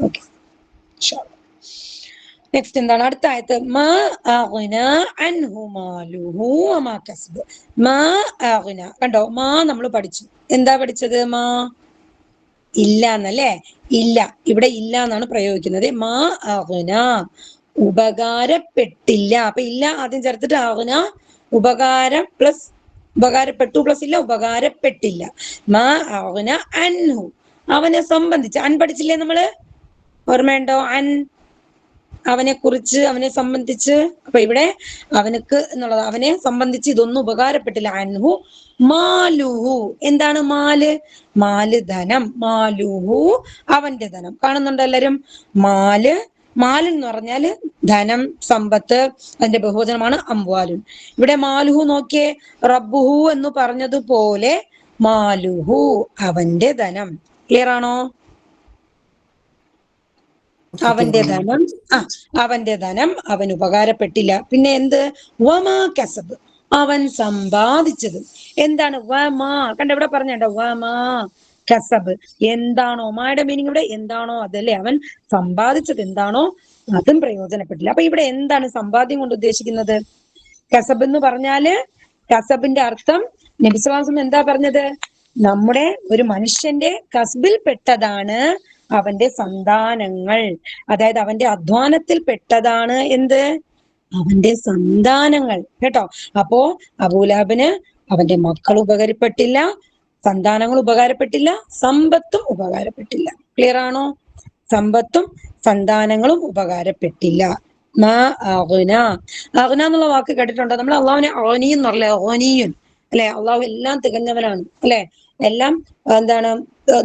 ഓക്കെ. നെക്സ്റ്റ് എന്താണ് അടുത്ത ആയത്ത്? മാ അഗ്ന അൻഹു മാലുഹു വമാ കസബ്. മാ അഗ്ന, കണ്ടോ? മാ നമ്മൾ പഠിച്ചു. എന്താ പഠിച്ചത്? മാ ഇല്ല എന്നല്ലേ? ഇല്ല, ഇവിടെ ഇല്ല എന്നാണ് പ്രയോഗിക്കുന്നത്. മാ അഗ്ന, ഉപകാരപ്പെട്ടില്ല. അപ്പൊ ഇല്ല ആദ്യം ചേർത്തിട്ട് അഗ്ന ഉപകാരം പ്ലസ് ഉപകാരപ്പെട്ടു പ്ലസ് ഇല്ല, ഉപകാരപ്പെട്ടില്ല. മാ അഗ്ന അൻഹു, അവനെ സംബന്ധിച്ച്. അൻ പഠിച്ചില്ലേ നമ്മള്? ഓർമ്മയുണ്ടോ? അൻ, അവനെ കുറിച്ച്, അവനെ സംബന്ധിച്ച്. അപ്പൊ ഇവിടെ അവനക്ക് എന്നുള്ളത് അവനെ സംബന്ധിച്ച് ഇതൊന്നും ഉപകാരപ്പെട്ടില്ല. അൻഹു മാലുഹു, എന്താണ് മാല്? മാല് ധനം. മാലുഹു അവന്റെ ധനം. കാണുന്നുണ്ടോ എല്ലാരും? മാല്, മാല് എന്ന് പറഞ്ഞാല് ധനം, സമ്പത്ത്. അതിന്റെ ബഹുവചനമാണ് അംവാലുൻ. ഇവിടെ മാലുഹു നോക്കിയേ, റബ്ബുഹു എന്ന് പറഞ്ഞതുപോലെ മാലുഹു അവന്റെ ധനം. ക്ലിയർ ആണോ? അവന്റെ ധനം, അവന്റെ ധനം അവൻ ഉപകാരപ്പെട്ടില്ല. പിന്നെ എന്ത്? വമാ കസബ്, അവൻ സമ്പാദിച്ചത്. എന്താണ്? വമാ, കണ്ട ഇവിടെ പറഞ്ഞോ, വമാ കസബ്, എന്താണോ? മായുടെ മീനിങ് ഇവിടെ എന്താണോ അതല്ലേ? അവൻ സമ്പാദിച്ചത് എന്താണോ അതും പ്രയോജനപ്പെട്ടില്ല. അപ്പൊ ഇവിടെ എന്താണ് സമ്പാദ്യം കൊണ്ട് ഉദ്ദേശിക്കുന്നത്? കസബ് എന്ന് പറഞ്ഞാല്, കസബിന്റെ അർത്ഥം നബി സ്വല്ലല്ലാഹു അലൈഹി വസല്ലം എന്താ പറഞ്ഞത്? നമ്മുടെ ഒരു മനുഷ്യന്റെ കസ്ബിൽ പെട്ടതാണ് അവന്റെ സന്താനങ്ങൾ. അതായത് അവന്റെ അധ്വാനത്തിൽ പെട്ടതാണ് എന്ത്? അവന്റെ സന്താനങ്ങൾ. കേട്ടോ? അപ്പോ അബൂലഹബിന് അവന്റെ മക്കൾ ഉപകാരപ്പെട്ടില്ല, സന്താനങ്ങൾ ഉപകാരപ്പെട്ടില്ല, സമ്പത്തും ഉപകാരപ്പെട്ടില്ല. ക്ലിയർ ആണോ? സമ്പത്തും സന്താനങ്ങളും ഉപകാരപ്പെട്ടില്ല. മാ അഗ്ന, അഗ്ന എന്നുള്ള വാക്ക് കേട്ടിട്ടുണ്ടോ? നമ്മൾ അള്ളാഹുവിനെ ഓനി എന്ന് പറയല്ലേ? ഓനിയുൻ അല്ലെ? അള്ളാഹു എല്ലാം തികഞ്ഞവനാണ് അല്ലെ? എല്ലാം എന്താണ്?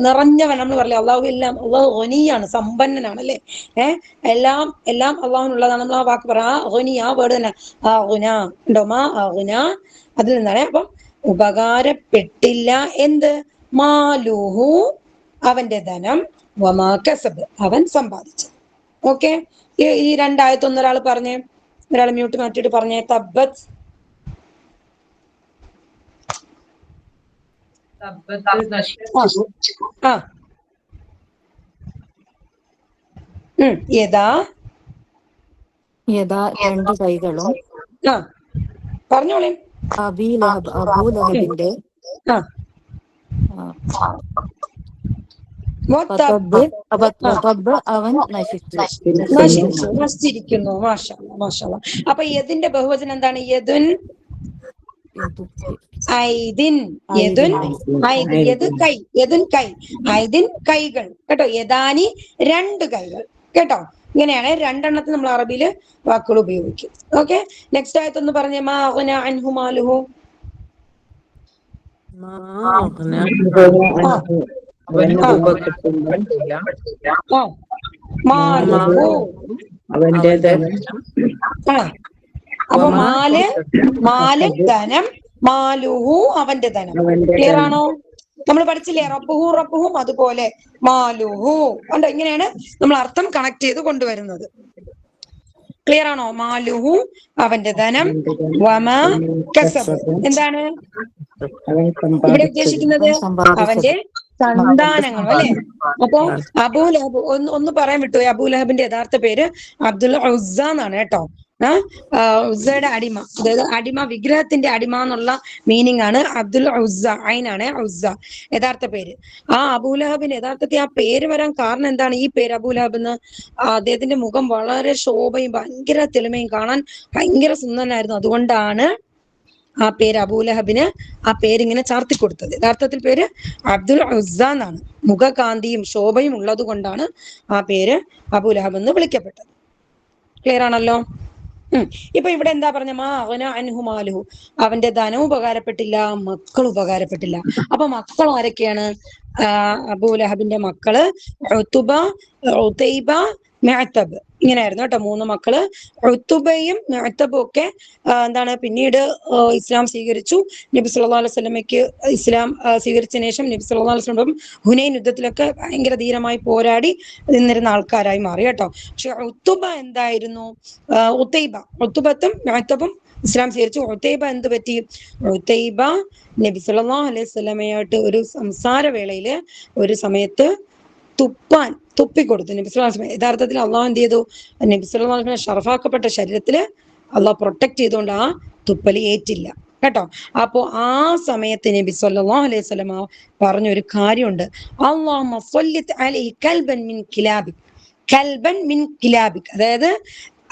നിറഞ്ഞവൻ. നമ്മൾ പറയില്ലേ അള്ളാഹു എല്ലാം, അള്ളാഹു ഓനിയാണ്, സമ്പന്നനാണ് അല്ലെ? എല്ലാം എല്ലാം അള്ളാഹുനുള്ളതാണ്. നമ്മൾ ആ വാക്ക് പറയാം. ഓനി, ആ വേർഡ് തന്നെ അഗ്ന ഉണ്ടോ? മാ അഗ്ന, അതിൽ നിന്നാണ്. അപ്പം ഉപകാരപ്പെട്ടില്ല എന്ത്? മാലുഹു അവന്റെ ധനം, വമാ കസബ് അവൻ സമ്പാദിച്ചത്. ഓക്കെ, ഈ രണ്ടായത്തൊന്ന് ഒരാൾ പറഞ്ഞേ, ഒരാൾ മ്യൂട്ട് മാറ്റിയിട്ട് പറഞ്ഞേ. തബ്ബത്, യഥാ, യഥാ രണ്ട് കൈകളും പറഞ്ഞോളേ. അബൂലഹബിന്റെ അവൻ നശിച്ചിരിക്കുന്നു. മാഷാ അല്ലാഹ്, മാഷാ അല്ലാഹ്. അപ്പൊ യദിന്റെ ബഹുവചനം എന്താണ്? യദുൻ ഐദിൻ. യദുൻ ഐദിൻ, യദ് കൈ, യദുൻ കൈ, ഐദിൻ കൈകൾ. കേട്ടോ? യദാനി രണ്ട് കൈകൾ. കേട്ടോ? ഇങ്ങനെയാണ് രണ്ടെണ്ണത്തിന് നമ്മൾ അറബിയില് വാക്കുകൾ ഉപയോഗിക്കും. ഓക്കെ, നെക്സ്റ്റ് ആയത്തൊന്ന് പറഞ്ഞേ. മാ അഗ്ന അൻഹു മാലുഹു. മാലുഹു അവന്റെ ധനം. അപ്പൊ മാല്, മാല് ധനം, മാലുഹു അവന്റെ ധനം. ക്ലിയർ ആണോ? നമ്മൾ പഠിച്ചില്ലേ റബ്ബുഹു റബ്ബുഹും, അതുപോലെ മാലുഹു. കണ്ടോ? ഇങ്ങനെയാണ് നമ്മൾ അർത്ഥം കണക്ട് ചെയ്ത് കൊണ്ടുവരുന്നത്. ക്ലിയർ ആണോ? മാലുഹു അവന്റെ ധനം, വമാ കസബ് എന്താണ് ഇവിടെ ഉദ്ദേശിക്കുന്നത്? അവന്റെ സന്താനങ്ങൾ അല്ലെ? അപ്പൊ അബൂലഹബ് ഒന്ന് പറയാൻ വിട്ടുപോയി. അബൂലഹബിന്റെ യഥാർത്ഥ പേര് അബ്ദുൽ ഉസ്സ എന്നാണ്. കേട്ടോ? ഉസ്സയുടെ അടിമ, അതായത് അടിമ, വിഗ്രഹത്തിന്റെ അടിമ എന്നുള്ള മീനിങ് ആണ് അബ്ദുൽ ഉസ്സ. അയിനാണ് ഉസ്സ യഥാർത്ഥ പേര്. ആ അബൂലഹബിന് യഥാർത്ഥത്തിൽ ആ പേര് വരാൻ കാരണം എന്താണ്? ഈ പേര് അബൂലഹബ് എന്ന്, അദ്ദേഹത്തിന്റെ മുഖം വളരെ ശോഭയും ഭയങ്കര തെളിമയും, കാണാൻ ഭയങ്കര സുന്ദരനായിരുന്നു. അതുകൊണ്ടാണ് ആ പേര് അബൂലഹബിന് ആ പേരിങ്ങനെ ചാർത്തി കൊടുത്തത്. യഥാർത്ഥത്തിൽ പേര് അബ്ദുൽ ഉസ്സ എന്നാണ്. മുഖകാന്തിയും ശോഭയും ഉള്ളത് കൊണ്ടാണ് ആ പേര് അബൂലഹബ് എന്ന് വിളിക്കപ്പെട്ടത്. ക്ലിയർ ആണല്ലോ? ഇപ്പൊ ഇവിടെ എന്താ പറഞ്ഞ? മാ അഗ്ന അൻഹു മാലുഹു, അവന്റെ ധനം ഉപകാരപ്പെട്ടില്ല, മക്കൾ ഉപകാരപ്പെട്ടില്ല. അപ്പൊ മക്കൾ ആരൊക്കെയാണ്? അബൂലഹബിന്റെ മക്കള് ഉത്ബ, ഉതൈബ, മുഅ്തബ്, ഇങ്ങനെയായിരുന്നു. കേട്ടോ? 3 മക്കള്. ഉത്ബയും മുഅ്തബും ഒക്കെ എന്താണ് പിന്നീട് ഇസ്ലാം സ്വീകരിച്ചു. നബി സല്ലല്ലാഹു അലൈഹി വസല്ലമയ്ക്ക് ഇസ്ലാം സ്വീകരിച്ചതിന് ശേഷം നബി സല്ലല്ലാഹു അലൈഹി വസല്ലം ഹുനൈൻ യുദ്ധത്തിലൊക്കെ ഭയങ്കര ധീരമായി പോരാടി നിന്നിരുന്ന ആൾക്കാരായി മാറി. കേട്ടോ? പക്ഷെ ഉത്ബ എന്തായിരുന്നു? ഉത്തൈബ, ഉത്ബത്തും മുഅ്തബും ഇസ്ലാം സ്വീകരിച്ചു. ഉത്തൈബ എന്ത് പറ്റി? ഉത്തൈബ നബി സല്ലല്ലാഹു അലൈഹി വസല്ലമയായിട്ട് ഒരു സംസാര വേളയില് ഒരു സമയത്ത് തുപ്പിക്കൊടുത്തു നബി സല്ലല്ലാഹു അലൈഹി വസല്ലം. യഥാർത്ഥത്തിൽ അള്ളാഹു എന്ത് ചെയ്തു? നബി സല്ലല്ലാഹു അലൈഹി വസല്ലം ഷറഫാക്കപ്പെട്ട ശരീരത്തില് അള്ളാഹ് പ്രൊട്ടക്ട് ചെയ്തുകൊണ്ട് ആ തുപ്പല് ഏറ്റില്ല കേട്ടോ. അപ്പോ ആ സമയത്ത് നബി സല്ലല്ലാഹു അലൈഹി വസല്ലം പറഞ്ഞൊരു കാര്യമുണ്ട്, അല്ലാഹുമ്മ സല്ലിത് അലൈഹി കൽബൻ മിൻ കിലാബിക്, കൽബൻ മിൻ കിലാബിക്, അതായത്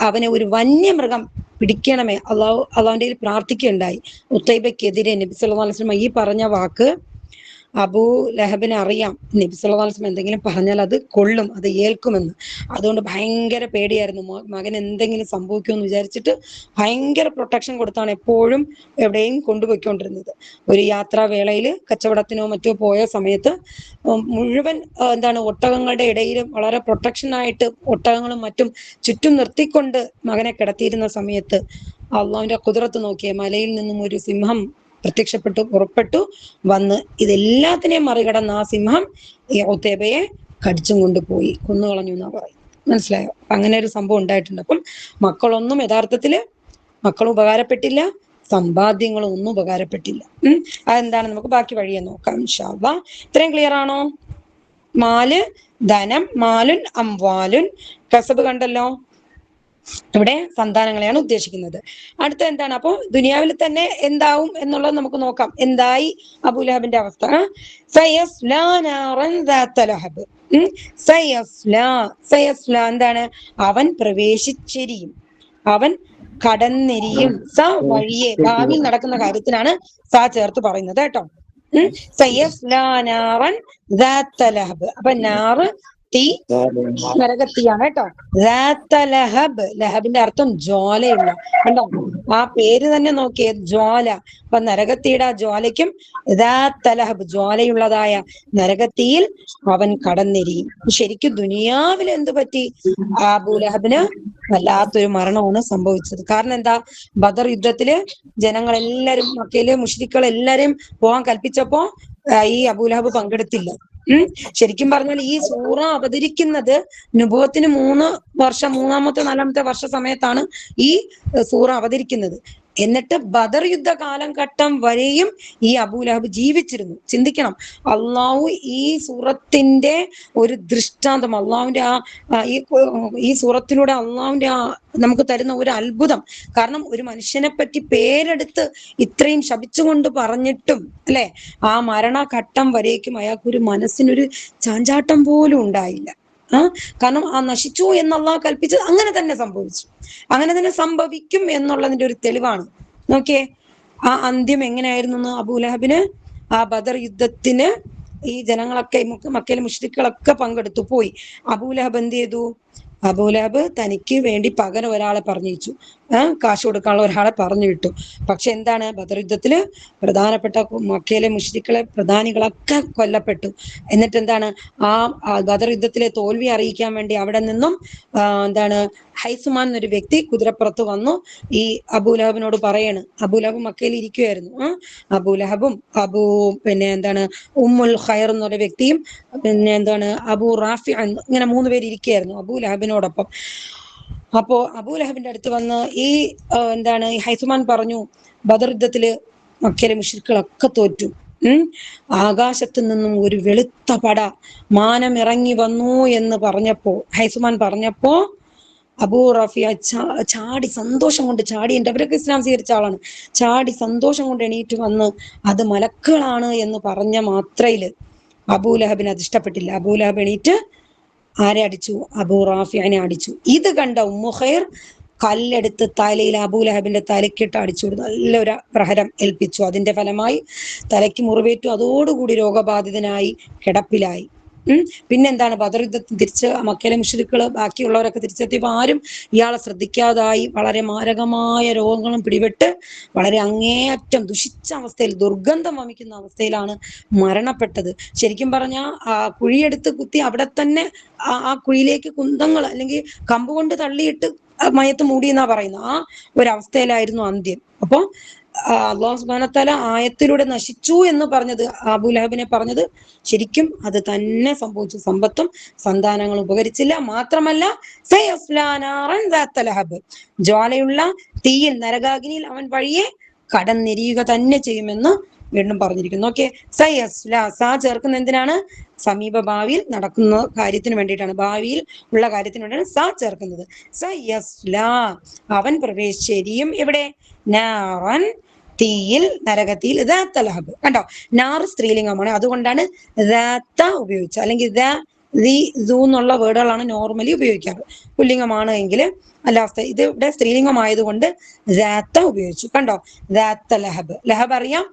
അവനെ ഒരു വന്യമൃഗം പിടിക്കണമേ. അള്ളാഹുവിന്റെ പ്രാർത്ഥിക്കുകയുണ്ടായി ഉത്തൈബയ്ക്കെതിരെ. നബി സല്ലല്ലാഹു അലൈഹി വസല്ലം ഈ പറഞ്ഞ വാക്ക് അബൂ ലഹബിന് അറിയാം, നബി സല്ലല്ലാഹു അലൈഹി വസല്ലം എന്തെങ്കിലും പറഞ്ഞാൽ അത് കൊള്ളും, അത് ഏൽക്കുമെന്ന്. അതുകൊണ്ട് ഭയങ്കര പേടിയായിരുന്നു. മകൻ എന്തെങ്കിലും സംഭവിക്കുമെന്ന് വിചാരിച്ചിട്ട് ഭയങ്കര പ്രൊട്ടക്ഷൻ കൊടുത്താണ് എപ്പോഴും എവിടെയും കൊണ്ടുപോയിക്കൊണ്ടിരുന്നത്. ഒരു യാത്രാവേളയിൽ കച്ചവടത്തിനോ മറ്റോ പോയ സമയത്ത് മുഴുവൻ ഒട്ടകങ്ങളുടെ ഇടയിലും വളരെ പ്രൊട്ടക്ഷനായിട്ട് ഒട്ടകങ്ങളും മറ്റും ചുറ്റും നിർത്തിക്കൊണ്ട് മകനെ കിടത്തിയിരുന്ന സമയത്ത് അള്ളാഹുവിന്റെ ഖുദ്റത്ത് നോക്കിയ മലയിൽ നിന്നും ഒരു സിംഹം പ്രത്യക്ഷപ്പെട്ടു, പുറപ്പെട്ടു വന്ന് ഇതെല്ലാത്തിനെയും മറികടന്ന് ആ സിംഹം ഈ ഉത്തൈബയെ കടിച്ചും കൊണ്ടുപോയി, കൊന്നുകളഞ്ഞു എന്നാ പറയും. മനസ്സിലായോ? അങ്ങനെ ഒരു സംഭവം ഉണ്ടായിട്ടുണ്ട്. അപ്പം മക്കളൊന്നും യഥാർത്ഥത്തില് മക്കളും ഉപകാരപ്പെട്ടില്ല, സമ്പാദ്യങ്ങളും ഒന്നും ഉപകാരപ്പെട്ടില്ല. അതെന്താണ് നമുക്ക് ബാക്കി വഴിയെ നോക്കാം ഇൻഷാ അല്ലാഹ്. ഇത്രയും ക്ലിയർ ആണോ? മാല് ധനം, മാലുൻ അംവാലുൻ, കസബ് കണ്ടല്ലോ. ഇവിടെ സന്താനങ്ങളെയാണ് ഉദ്ദേശിക്കുന്നത്. അടുത്ത എന്താണ്? അപ്പൊ ദുനിയാവിൽ തന്നെ എന്താവും എന്നുള്ളത് നമുക്ക് നോക്കാം. എന്തായി അബൂലഹബിന്റെ അവസ്ഥ? സയസ്ലാ നാറൻ ദാത ലഹബ്. സയസ്ലാ എന്താണ്? അവൻ പ്രവേശിച്ചെരിയും, അവൻ കടന്നെരിയും. സ വഴിയെ, ഭാവിയിൽ നടക്കുന്ന കാര്യത്തിനാണ് സ ചേർത്ത് പറയുന്നത് കേട്ടോ. സയസ്ലാ നാറൻ ദാത ലഹബ്. അപ്പൊ നാറ് തീ, നരകത്തീയാണ് കേട്ടോ. ലഹബ്, ലഹബിന്റെ അർത്ഥം ജ്വാലയുള്ള. കണ്ടോ ആ പേര് തന്നെ നോക്കിയേ, ജ്വാല. അപ്പൊ നരകത്തീയുടെ ആ ജ്വാലയ്ക്കും ലഹബ് ജ്വാലയുള്ളതായ നരകത്തിയിൽ അവൻ കടന്നെരിയും. ശരിക്കും ദുനിയാവിൽ എന്ത് പറ്റി? അബൂലഹബിന് വല്ലാത്തൊരു മരണമാണ് സംഭവിച്ചത്. കാരണം എന്താ? ബദർ യുദ്ധത്തില് ജനങ്ങളെല്ലാരും, മക്കയിലെ മുശ്രിക്കുകൾ എല്ലാരും പോകാൻ കൽപ്പിച്ചപ്പോ ഈ അബൂലഹബ് പങ്കെടുത്തില്ല. ശരിക്കും പറഞ്ഞാൽ ഈ സൂറ അവതരിക്കുന്നത് നുബുവത്തിന് 3 വർഷം, 3-ാമത്തെ 4-ാമത്തെ വർഷ സമയത്താണ് ഈ സൂറ അവതരിക്കുന്നത്. എന്നിട്ട് ബദർ യുദ്ധ കാലഘട്ടം വരെയും ഈ അബൂലഹബ് ജീവിച്ചിരുന്നു. ചിന്തിക്കണം, അള്ളാഹു ഈ സൂറത്തിന്റെ ഒരു ദൃഷ്ടാന്തം, അള്ളാഹുവിന്റെ ഈ സൂറത്തിലൂടെ അള്ളാഹുവിന്റെ നമുക്ക് തരുന്ന ഒരു അത്ഭുതം. കാരണം ഒരു മനുഷ്യനെ പറ്റി പേരെടുത്ത് ഇത്രയും ശപിച്ചുകൊണ്ട് പറഞ്ഞിട്ടും അല്ലെ, ആ മരണഘട്ടം വരേക്കും അയാൾക്കൊരു മനസ്സിനൊരു ചാഞ്ചാട്ടം പോലും ഉണ്ടായില്ല. കാരണം ആ നശിച്ചു എന്നുള്ള കൽപ്പിച്ചത് അങ്ങനെ തന്നെ സംഭവിച്ചു, അങ്ങനെ തന്നെ സംഭവിക്കും എന്നുള്ളതിന്റെ ഒരു തെളിവാണ്. നോക്കിയേ ആ അന്ത്യം എങ്ങനെയായിരുന്നു അബൂലഹബിന്. ആ ബദർ യുദ്ധത്തിന് ഈ ജനങ്ങളൊക്കെ, മക്കയിലെ മുശ്രിക്കുകളൊക്കെ പങ്കെടുത്തു പോയി. അബൂലഹബ് എന്ത് ചെയ്തു? അബൂലഹബ് തനിക്ക് വേണ്ടി പകരം ഒരാളെ പറഞ്ഞയച്ചു, കാശ് കൊടുക്കാനുള്ള ഒരാളെ പറഞ്ഞു വിട്ടു. പക്ഷെ എന്താണ്? ബദർ യുദ്ധത്തില് പ്രധാനപ്പെട്ട മക്കയിലെ മുശ്രിക്കുകളെ പ്രധാനികളൊക്കെ കൊല്ലപ്പെട്ടു. എന്നിട്ട് എന്താണ്? ആ ബദർ യുദ്ധത്തിലെ തോൽവി അറിയിക്കാൻ വേണ്ടി അവിടെ നിന്നും ഹൈസുമാൻ എന്നൊരു വ്യക്തി കുതിരപ്പുറത്ത് വന്നു ഈ അബൂലഹബിനോട് പറയാണ്. അബൂലഹബ് മക്കയിൽ ഇരിക്കുവായിരുന്നു. അബൂലഹബും ഉമ്മുൽ ഖൈർ എന്നൊരു വ്യക്തിയും അബൂ റാഫി, ഇങ്ങനെ 3 പേര് ഇരിക്കുകയായിരുന്നു അബൂലഹബിനോടൊപ്പം. അപ്പോ അബൂലഹബിന്റെ അടുത്ത് വന്ന് ഈ ഹൈസുമാൻ പറഞ്ഞു, ബദർ യുദ്ധത്തില് മക്കയിലെ മുശ്രിക്കുകളൊക്കെ തോറ്റു. ആകാശത്ത് നിന്നും ഒരു വെളുത്ത പട മാനമിറങ്ങി വന്നു എന്ന് ഹൈസുമാൻ പറഞ്ഞപ്പോ അബൂ റാഫി ചാടി, സന്തോഷം കൊണ്ട് ചാടി, അവരൊക്കെ ഇസ്ലാം സ്വീകരിച്ച ആളാണ്, ചാടി സന്തോഷം കൊണ്ട് എണീറ്റ് വന്ന് അത് മലക്കുകളാണ് എന്ന് പറഞ്ഞ മാത്രയില് അബൂലഹബിന് അത് ഇഷ്ടപ്പെട്ടില്ല. അബൂലഹബ് എണീറ്റ് ആരെ അടിച്ചു? അബൂ റാഫിനെ അടിച്ചു. ഇത് കണ്ട ഉമ്മു ഖൈർ കല്ലെടുത്ത് തലയിൽ അബൂലഹബിന്റെ തലക്കിട്ട് അടിച്ചു, നല്ലൊരു പ്രഹരം ഏൽപ്പിച്ചു. അതിന്റെ ഫലമായി തലയ്ക്ക് മുറിവേറ്റു. അതോടുകൂടി രോഗബാധിതനായി കിടപ്പിലായി. പിന്നെന്താണ്? ബദർ യുദ്ധത്തിൽ തിരിച്ച് മക്കയിലെ മുശ്രിക്കുകള് ബാക്കിയുള്ളവരൊക്കെ തിരിച്ചെത്തിയപ്പോൾ ആരും ഇയാളെ ശ്രദ്ധിക്കാതായി. വളരെ മാരകമായ രോഗങ്ങളും പിടിപെട്ട് വളരെ അങ്ങേയറ്റം ദുഷിച്ച അവസ്ഥയിൽ, ദുർഗന്ധം വമിക്കുന്ന അവസ്ഥയിലാണ് മരണപ്പെട്ടത്. ശരിക്കും പറഞ്ഞാൽ ആ കുഴിയെടുത്ത് കുത്തി അവിടെ തന്നെ ആ കുഴിയിലേക്ക് കുന്തങ്ങൾ അല്ലെങ്കിൽ കമ്പ് കൊണ്ട് തള്ളിയിട്ട് മയത്ത് മൂടി എന്നാ പറയുന്നത്. ആ ഒരവസ്ഥയിലായിരുന്നു അന്ത്യം. അപ്പൊ അള്ളാഹു സുബ്ഹാനഹു വ തആല ആയത്തിലൂടെ നശിച്ചു എന്ന് പറഞ്ഞത്, അബൂലഹബിനെ പറഞ്ഞത് ശരിക്കും അത് തന്നെ സംഭവിച്ചു. സമ്പത്തും സന്താനങ്ങളും ഉപകരിച്ചില്ല. മാത്രമല്ല സയസ്ലാ നാറൻ ദാത്ത ലഹബ്, ജ്വാലയുള്ള തീയിൽ, നരകാഗ്നിയിൽ അവൻ വഴിയെ കടന്നെരിയുക തന്നെ ചെയ്യുമെന്ന് വീണ്ടും പറഞ്ഞിരിക്കുന്നു. ഓക്കെ, സയസ്ല, സാ ചേർക്കുന്ന എന്തിനാണ്? സമീപ ഭാവിയിൽ നടക്കുന്ന കാര്യത്തിന് വേണ്ടിയിട്ടാണ്, ഭാവിയിൽ ഉള്ള കാര്യത്തിന് വേണ്ടിയാണ് സാ ചേർക്കുന്നത്. സയസ്ല, അവൻ പ്രവേശിച്ചെരിയും എവിടെ? നാറൻ, തീയിൽ, നരകത്തിൽ. ദാത്ത ലഹബ്, കണ്ടോ, നാർ സ്ത്രീലിംഗമാണ്, അതുകൊണ്ടാണ് ദാത്ത ഉപയോഗിച്ചത്. അല്ലെങ്കിൽ എന്നുള്ള വേർഡുകളാണ് നോർമലി ഉപയോഗിക്കാറ്. പുല്ലിംഗമാണ് എങ്കിൽ അല്ലാത്ത, ഇത് ഇവിടെ സ്ത്രീലിംഗമായതുകൊണ്ട് ദാത്ത ഉപയോഗിച്ചു. കണ്ടോ, ദാത്ത ലഹബ്. ലഹബ് അറിയാം,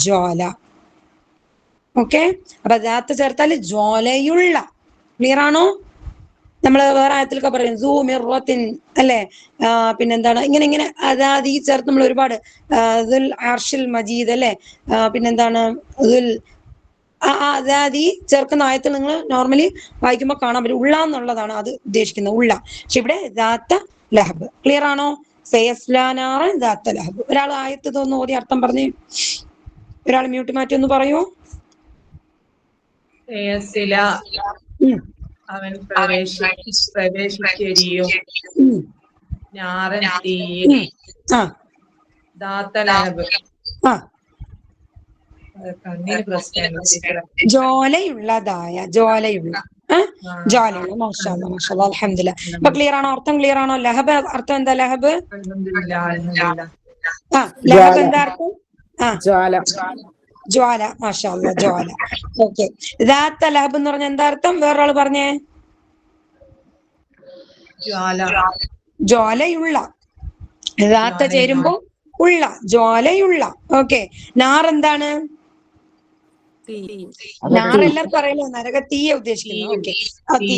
ജ്വാല. ഓക്കെ, അപ്പൊ ദാത്ത ചേർത്താൽ ജ്വാലയുള്ള. ക്ലിയർ ആണോ? നമ്മള് വേറെ ആയത്തിലൊക്കെ പറയും സൂമിറത്തിൻ അല്ലെ, പിന്നെന്താണ് ഇങ്ങനെ അതാത് ഈ ചേർത്ത് നമ്മൾ ഒരുപാട് അർഷിൽ മജീദ് അല്ലെ, പിന്നെന്താണ് അതാത് ഈ ചേർക്കുന്ന ആയത്തിൽ നിങ്ങൾ നോർമലി വായിക്കുമ്പോൾ കാണാൻ പറ്റും, ഉള്ള എന്നുള്ളതാണ് അത് ഉദ്ദേശിക്കുന്നത്, ഉള്ള. പക്ഷെ ഇവിടെ ദാത്ത ലഹബ്. ക്ലിയർ ആണോ? സയസ്ലാനാറൻ ദാത്ത ലഹബ്. ഒരാൾ ആയത്ത് തോന്നുന്നു ഓതി അർത്ഥം പറഞ്ഞ്, ഒരാൾ മ്യൂട്ട് മാറ്റി ഒന്ന് പറയൂ. അവൻ പ്രവേശിച്ചെരിയും ഞാറൻ തീയിൽ ദാത്ത ലഹബ്. കണ്ണിന് പ്രശ്നം, ജ്വാലയുള്ളതായ, ജ്വാലയുള്ള മാഷാ അല്ലാഹ് അൽഹംദുലില്ലാഹ്. അപ്പൊ ക്ലിയർ ആണോ? അർത്ഥം ക്ലിയർ ആണോ? ലഹബ് അർത്ഥം എന്താ? ലഹബ് ലഹബ് എന്താ അർത്ഥം? ജ്വാല. മാഷാ അല്ലാഹ്, ജ്വാല. ഓക്കെ, ദാത്ത ലഹബ് എന്ന് പറഞ്ഞ എന്താ അർത്ഥം? വേറൊരാള് പറഞ്ഞേ. ജ്വാലയുള്ള. ദാത്ത ചേരുമ്പോ ഉള്ള, ജ്വാലയുള്ള. ഓക്കെ, നാർ എന്താണ്? നാർ എല്ലാവർക്കും അറിയില്ല, നരക തീയെ ഉദ്ദേശിക്കുന്നത്. ഓക്കെ, തീ,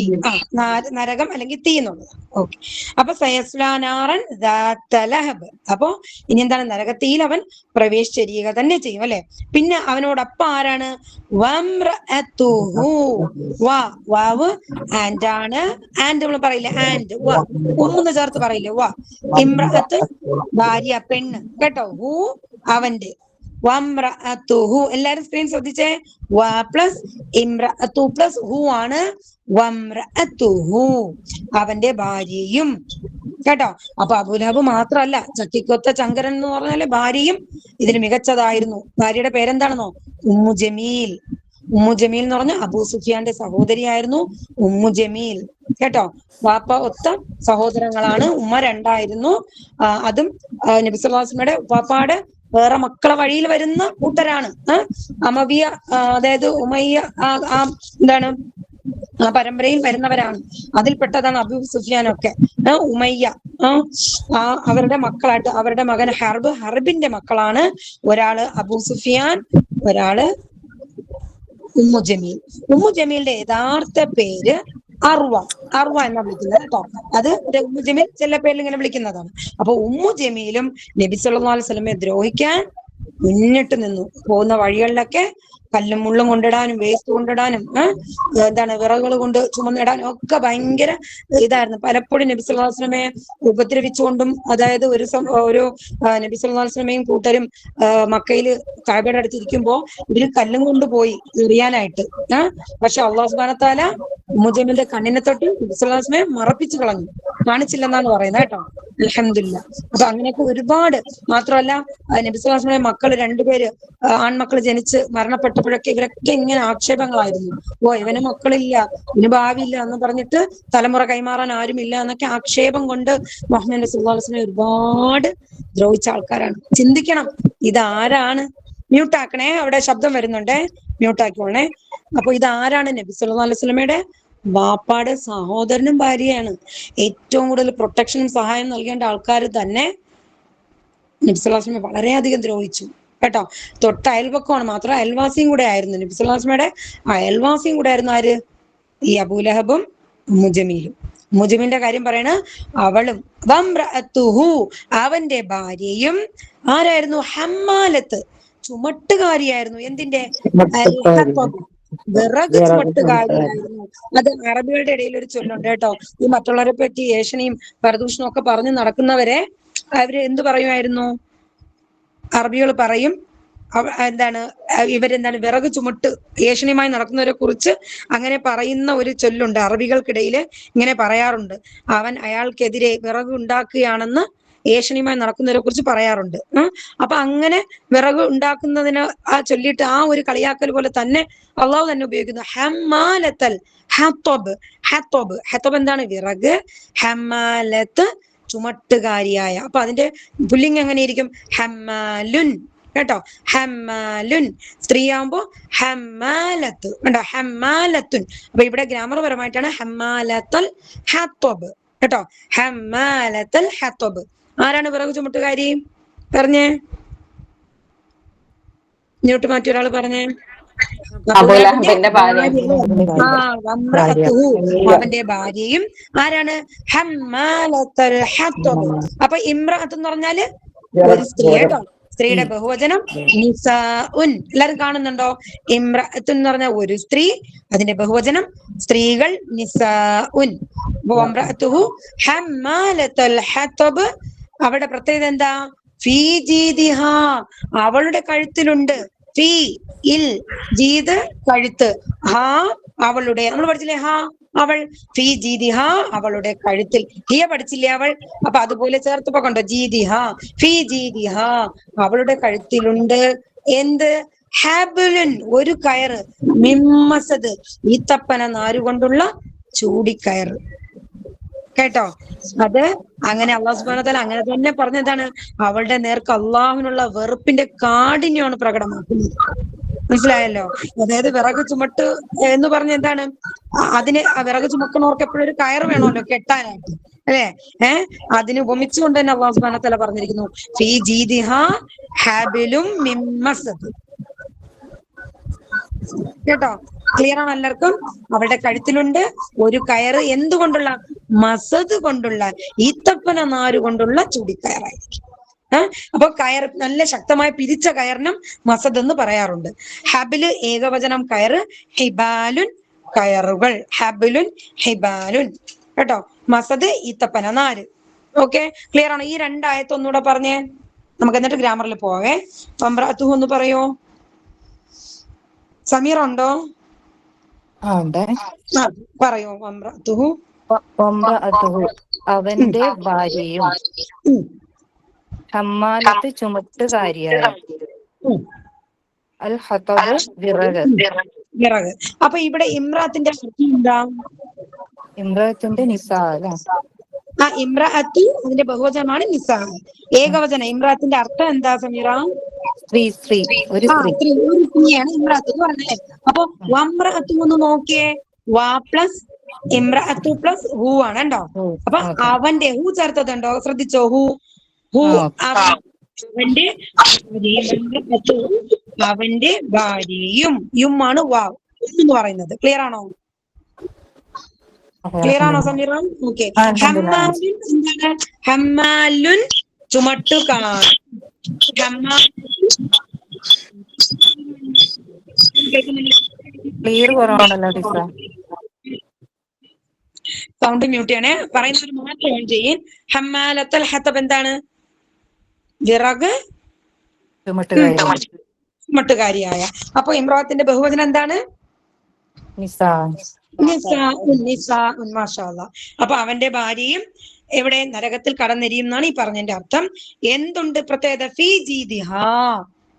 നരകം അല്ലെങ്കിൽ തീ എന്നുള്ളത്. ഓക്കെ, അപ്പൊ സയസ്ലാനാറൻ ദാത്ത ലഹബ്. അപ്പൊ ഇനി എന്താണ്? നരകത്തിയിൽ അവൻ പ്രവേശിച്ചെരിയുക തന്നെ ചെയ്യും അല്ലെ. പിന്നെ അവനോടൊപ്പം ആരാണ്? വംറഅതുഹു. വാവ് ആൻഡ് ആണ്. ആൻഡ് നമ്മൾ പറയില്ലേ, ആൻഡ് ഒന്ന് ചേർത്ത് പറയില്ലേ, ഇമ്രഅത്ത് ഭാര്യ, പെണ്ണ്. കേട്ടോ, ഹു അവന്റെ, വംറഅതുഹു. എല്ലാരും സ്ക്രീൻ ശ്രദ്ധിച്ചേ. വ പ്ലസ് ഇമ്രഅതു പ്ലസ് ഹു ആണ് വംറഅതുഹു, അവന്റെ ഭാര്യയും. കേട്ടോ, അപ്പൊ അബൂലഹബ് മാത്രമല്ല, ചക്കിക്കൊത്ത ചങ്കരൻ എന്ന് പറഞ്ഞാല് ഭാര്യയും ഇതിന് മികച്ചതായിരുന്നു. ഭാര്യയുടെ പേരെന്താണെന്നോ? ഉമ്മു ജമീൽ. ഉമ്മു ജമീൽ എന്ന് പറഞ്ഞ അബൂ സുഫിയാന്റെ സഹോദരിയായിരുന്നു ഉമ്മു ജമീൽ. കേട്ടോ, വാപ്പ ഒത്ത സഹോദരങ്ങളാണ്, ഉമ്മ രണ്ടായിരുന്നു. അതും നബി സല്ലല്ലാഹു അലൈഹി വസല്ലമയുടെ വാപ്പാടെ വേറെ മക്കളെ വഴിയിൽ വരുന്ന കൂട്ടരാണ്. അമവിയ, അതായത് ഉമയ്യ, എന്താണ് ആ പരമ്പരയിൽ വരുന്നവരാണ്. അതിൽപ്പെട്ടതാണ് അബൂ സുഫിയാനൊക്കെ. ഉമയ്യ അവരുടെ മക്കളായിട്ട്, അവരുടെ മകൻ ഹർബിന്റെ മക്കളാണ്. ഒരാള് അബൂ സുഫിയാൻ, ഒരാള് ഉമ്മു ജമീൽ. ഉമ്മു ജമീലിന്റെ യഥാർത്ഥ പേര് അർവ എന്നാ വിളിക്കുന്നത് കേട്ടോ. അത് ഉമ്മു ജമീൽ ചില പേരിൽ ഇങ്ങനെ വിളിക്കുന്നതാണ്. അപ്പൊ ഉമ്മു ജമീലും നബി സല്ലല്ലാഹു അലൈഹി വസല്ലമയെ ദ്രോഹിക്കാൻ മുന്നിട്ട് നിന്നു. പോകുന്ന വഴികളിലൊക്കെ കല്ലും മുള്ളും കൊണ്ടിടാനും, വേസ്റ്റ് കൊണ്ടിടാനും, എന്താണ് വിറകുകൾ കൊണ്ട് ചുമന്നിടാനും ഒക്കെ ഭയങ്കര ഇതായിരുന്നു. പലപ്പോഴും നബി സല്ലല്ലാഹു അലൈഹി വസല്ലമയെ ഉപദ്രവിച്ചുകൊണ്ടും, അതായത് ഒരു നബി സല്ലല്ലാഹു അലൈഹി വസല്ലമയും കൂട്ടരും മക്കയില് കഅബയുടെ അടുത്തിരിക്കുമ്പോ ഇവര് കല്ലും കൊണ്ടുപോയി എറിയാനായിട്ട്. പക്ഷെ അല്ലാഹു സുബ്ഹാനഹു വ തആല ഉമ്മു ജമീലിന്റെ കണ്ണിനെ തൊട്ട് നബി സല്ലല്ലാഹു അലൈഹി വസല്ലമയെ മറപ്പിച്ചു കളഞ്ഞു, കാണിച്ചില്ലെന്നാണ് പറയുന്നത് കേട്ടോ. അൽഹംദുലില്ലാഹ്. അപ്പൊ അങ്ങനെയൊക്കെ ഒരുപാട്. മാത്രമല്ല നബി സല്ലല്ലാഹു അലൈഹി വസല്ലമയുടെ മക്കൾ രണ്ടുപേര് ആൺമക്കൾ ജനിച്ച് മരണപ്പെട്ടപ്പോഴൊക്കെ ഇവരൊക്കെ ഇങ്ങനെ ആക്ഷേപങ്ങളായിരുന്നു. ഇവന് മക്കളില്ല, ഇവന് ഭാവിയില്ല എന്ന് പറഞ്ഞിട്ട് തലമുറ കൈമാറാൻ ആരുമില്ല എന്നൊക്കെ ആക്ഷേപം കൊണ്ട് മുഹമ്മദ് സല്ലല്ലാഹു അലൈഹി വസല്ലം ഒരുപാട് ദ്രോഹിച്ച ആൾക്കാരാണ്. ചിന്തിക്കണം, ഇതാരാണ്? മ്യൂട്ടാക്കണേ, അവിടെ ശബ്ദം വരുന്നുണ്ടേ, മ്യൂട്ടാക്കിക്കോളണേ. അപ്പൊ ഇതാരാണ്? നബി സല്ലല്ലാഹു അലൈഹി വസല്ലമയുടെ വാപ്പാടെ സഹോദരനും ഭാര്യയാണ്. ഏറ്റവും കൂടുതൽ പ്രൊട്ടക്ഷനും സഹായം നൽകേണ്ട ആൾക്കാർ തന്നെ നബി സല്ലല്ലാഹു അലൈഹി വസല്ലമയെ വളരെയധികം ദ്രോഹിച്ചു കേട്ടോ. തൊട്ട അയൽപക്കമാണ്, മാത്രം അയൽവാസിയും കൂടെ ആയിരുന്നു. നബി സല്ലല്ലാഹു അലൈഹി വസല്ലമയുടെ അയൽവാസിയും കൂടെ ആയിരുന്നു ആര്? ഈ അബൂലഹബും ഉമ്മു ജമീലും. ഉമ്മു ജമീലിന്റെ കാര്യം പറയണ, അവളും വംറഅതുഹു, അവന്റെ ഭാര്യയും ആരായിരുന്നു? ഹമ്മാലത്ത്, ചുമട്ടുകാരിയായിരുന്നു. എന്തിന്റെ? വിറക് ചുമട്ടുകാരിയായിരുന്നു. അത് അറബികളുടെ ഇടയിൽ ഒരു ചൊല്ലുണ്ട് കേട്ടോ. ഈ മറ്റുള്ളവരെ പറ്റി ഏഷണിയും പരദൂഷണവും ഒക്കെ പറഞ്ഞു നടക്കുന്നവരെ അവര് എന്ത് പറയുമായിരുന്നു? അറബികൾ പറയും എന്താണ്, ഇവരെന്താണ് വിറക് ചുമട്ട് ഏഷണിയുമായി നടക്കുന്നവരെ കുറിച്ച് അങ്ങനെ പറയുന്ന ഒരു ചൊല്ലുണ്ട്. അറബികൾക്കിടയിൽ ഇങ്ങനെ പറയാറുണ്ട്. അയാൾക്കെതിരെ വിറക് ഉണ്ടാക്കുകയാണെന്ന് ഏഷണിയുമായി നടക്കുന്നവരെ കുറിച്ച് പറയാറുണ്ട്. അപ്പൊ അങ്ങനെ വിറക് ഉണ്ടാക്കുന്നതിന് ചൊല്ലിയിട്ട് ആ ഒരു കളിയാക്കൽ പോലെ തന്നെ അള്ളാഹു തന്നെ ഉപയോഗിക്കുന്നു. ഹമ്മാലത്തൽ ഹത്തോബ്. ഹത്തോബ് ഹത്തോബ് എന്താണ്? വിറക്. ഹമ്മാലത്ത് ചുമട്ടുകാരിയായ. അപ്പൊ അതിന്റെ പുല്ലിംഗ് എങ്ങനെയിരിക്കും? ഹമ്മാലുൻ. കേട്ടോ, ഹമ്മാലുൻ. സ്ത്രീയാകുമ്പോ ഹമ്മാലത്ത്. കേട്ടോ, ഹമ്മാലത്തുൻ. അപ്പൊ ഇവിടെ ഗ്രാമർ പരമായിട്ടാണ് ഹമ്മാലത്തൽ ഹത്തോബ്. കേട്ടോ, ഹമ്മാലത്തൽ ഹത്തോബ്. ആരാണ് വിറക് ചുമട്ടുകാരി? പറഞ്ഞേ, ഇങ്ങോട്ട് മാറ്റി ഒരാൾ പറഞ്ഞേ. അബൂലഹബിന്റെ ഭാര്യ. അവന്റെ ഭാര്യയും ആരാണ്? ഹമ്മാലത്തൽ ഹത്തോബ്. അപ്പൊ ഇമ്രഅത്ത് എന്ന് പറഞ്ഞാല് ഒരു സ്ത്രീ. കേട്ടോ, സ്ത്രീയുടെ ബഹുവചനം നിസാഉൻ. എല്ലാരും കാണുന്നുണ്ടോ? ഇമ്രഅത്ത് എന്ന് പറഞ്ഞ ഒരു സ്ത്രീ, അതിന്റെ ബഹുവചനം സ്ത്രീകൾ നിസാഉൻ. ഇമ്രഅത്തുഹു ഹമ്മാലത്തുൽ ഹതബ്. അവിടെ പ്രത്യേകത എന്താ? ഫീ ജീദിഹാ, അവളുടെ കഴുത്തിലുണ്ട്. ഫീ ഇൽ, ജീദ് കഴുത്ത്, ഹാ അവളുടെ. നമ്മൾ പഠിച്ചില്ലേ ഹാ അവൾ? ഫീ ജീദിഹാ അവളുടെ കഴുത്തിൽ. ഹിയ പഠിച്ചില്ലേ അവൾ? അപ്പൊ അതുപോലെ ചേർത്തപ്പോ കണ്ടോ? ജീദിഹാ, ഫീ ജീദിഹാ അവളുടെ കഴുത്തിലുണ്ട് എന്ത്? ഹാബുലുൻ ഒരു കയറ്. മിമ്മസദ് ഈത്തപ്പന നാരുകൊണ്ടുള്ള ചൂടിക്കയറ്. കേട്ടോ, അത് അങ്ങനെ അള്ളാഹു സുബ്ഹാനഹു വ തആല അങ്ങനെ തന്നെ പറഞ്ഞതാണ്. അവളുടെ നേർക്ക് അള്ളാഹുവിനുള്ള വെറുപ്പിന്റെ കാഠിന്യമാണ് പ്രകടമാക്കുന്നത്. മനസ്സിലായല്ലോ? അതായത് വിറക് ചുമട്ട് എന്ന് പറഞ്ഞ എന്താണ്? അതിന് വിറക് ചുമക്കുന്നവർക്ക് എപ്പോഴും ഒരു കയറ് വേണമല്ലോ കെട്ടാനായിട്ട്, അല്ലെ? അതിന് ഉപമിച്ചുകൊണ്ട് തന്നെ അള്ളാഹു സുബ്ഹാനഹു വ തആല പറഞ്ഞിരിക്കുന്നു, ഫീ ജീദിഹാ ഹാബിലും മിൻ മസദ്. കേട്ടോ, ക്ലിയർ ആണ് എല്ലാവർക്കും? അവളുടെ കഴുത്തിലുണ്ട് ഒരു കയറ്. എന്തുകൊണ്ടുള്ള? മസദ് കൊണ്ടുള്ള, ഈത്തപ്പന നാര് കൊണ്ടുള്ള ചൂടിക്കയറായിരിക്കും. അപ്പൊ കയർ നല്ല ശക്തമായി പിരിച്ച കയറിനും മസദ് എന്ന് പറയാറുണ്ട്. ഹബില് ഏകവചനം കയറ്, ഹിബാലുൻ കയറുകൾ. ഹബിലുൻ ഹിബാലുൻ. കേട്ടോ, മസദ് ഈത്തപ്പന നാര്. ഓക്കെ, ക്ലിയർ ആണ്? ഈ രണ്ടായത്ത് ഒന്നുകൂടെ പറഞ്ഞേ, നമുക്ക് എന്നിട്ട് ഗ്രാമറിൽ പോവേ. വംറഅത്തുഹു ഒന്ന് പറയോ? സമീർ ഉണ്ടോ? പറയോ. വംറഅത്തുഹു അവന്റെ ഭാര്യയും ഹമ്മാലത്ത് ചുമട്ടുകാരിയായ അൽ ഹതബ് വിറക്. വിറക്. അപ്പൊ ഇവിടെ ഇമ്രാത്തിന്റെ അർത്ഥം എന്താ? ഇമ്രത്തിന്റെ നിസാ. ഇമ്രഅത്ത് അതിന്റെ ബഹുവചനമാണ് നിസാ. ഏകവചന ഇമ്രാത്തിന്റെ അർത്ഥം എന്താ സമീറ? സ്ത്രീ. സ്ത്രീ, ഒരു സ്ത്രീ. ഒരു സ്ത്രീയാണ് ഇമ്രാത്ത് എന്ന് പറഞ്ഞല്ലേ. അപ്പൊ വംറഅത്തു ഒന്ന് നോക്കിയേ. വാ പ്ലസ് ഇമ്രഅത്തു പ്ലസ് ഹു ആണ്. ഉണ്ടോ? അപ്പൊ അവന്റെ ഹു ചേർത്തതുണ്ടോ? ശ്രദ്ധിച്ചോ? ഹു അവന്റെ അവന്റെ ഭാര്യയും യുമാണ് വാവ് എന്ന് പറയുന്നത്. ക്ലിയർ ആണോ? ക്ലിയർ ആണോ സമീറ? ഓക്കെ. ഹമ്മാലുൻ എന്താണ്? ഹമ്മാലുൻ ചുമട്ടുകാർ. ക്ലിയർ കുറവാണല്ലോ ടീച്ചർ. സൗണ്ട് മ്യൂട്ട് ചെയ്യണേ. പറയുന്നവർ മാത്രം ഓൺ ചെയ്യേ. ഹമ്മാലത്തുൽ ഹതബ് എന്താണ്? വിറക് ചുമട്ടുകാരിയായ. അപ്പൊ ഇമ്രാത്തിന്റെ ബഹുവചനം എന്താണ്? മാഷാ അല്ലാഹ്. അപ്പൊ അവന്റെ ഭാര്യയും എവിടെ? നരകത്തിൽ കടന്നെരിയും എന്നാണ് ഈ പറഞ്ഞതിന്റെ അർത്ഥം. എന്തുണ്ട് പ്രത്യേകത? ഫീ ജീദിഹാ.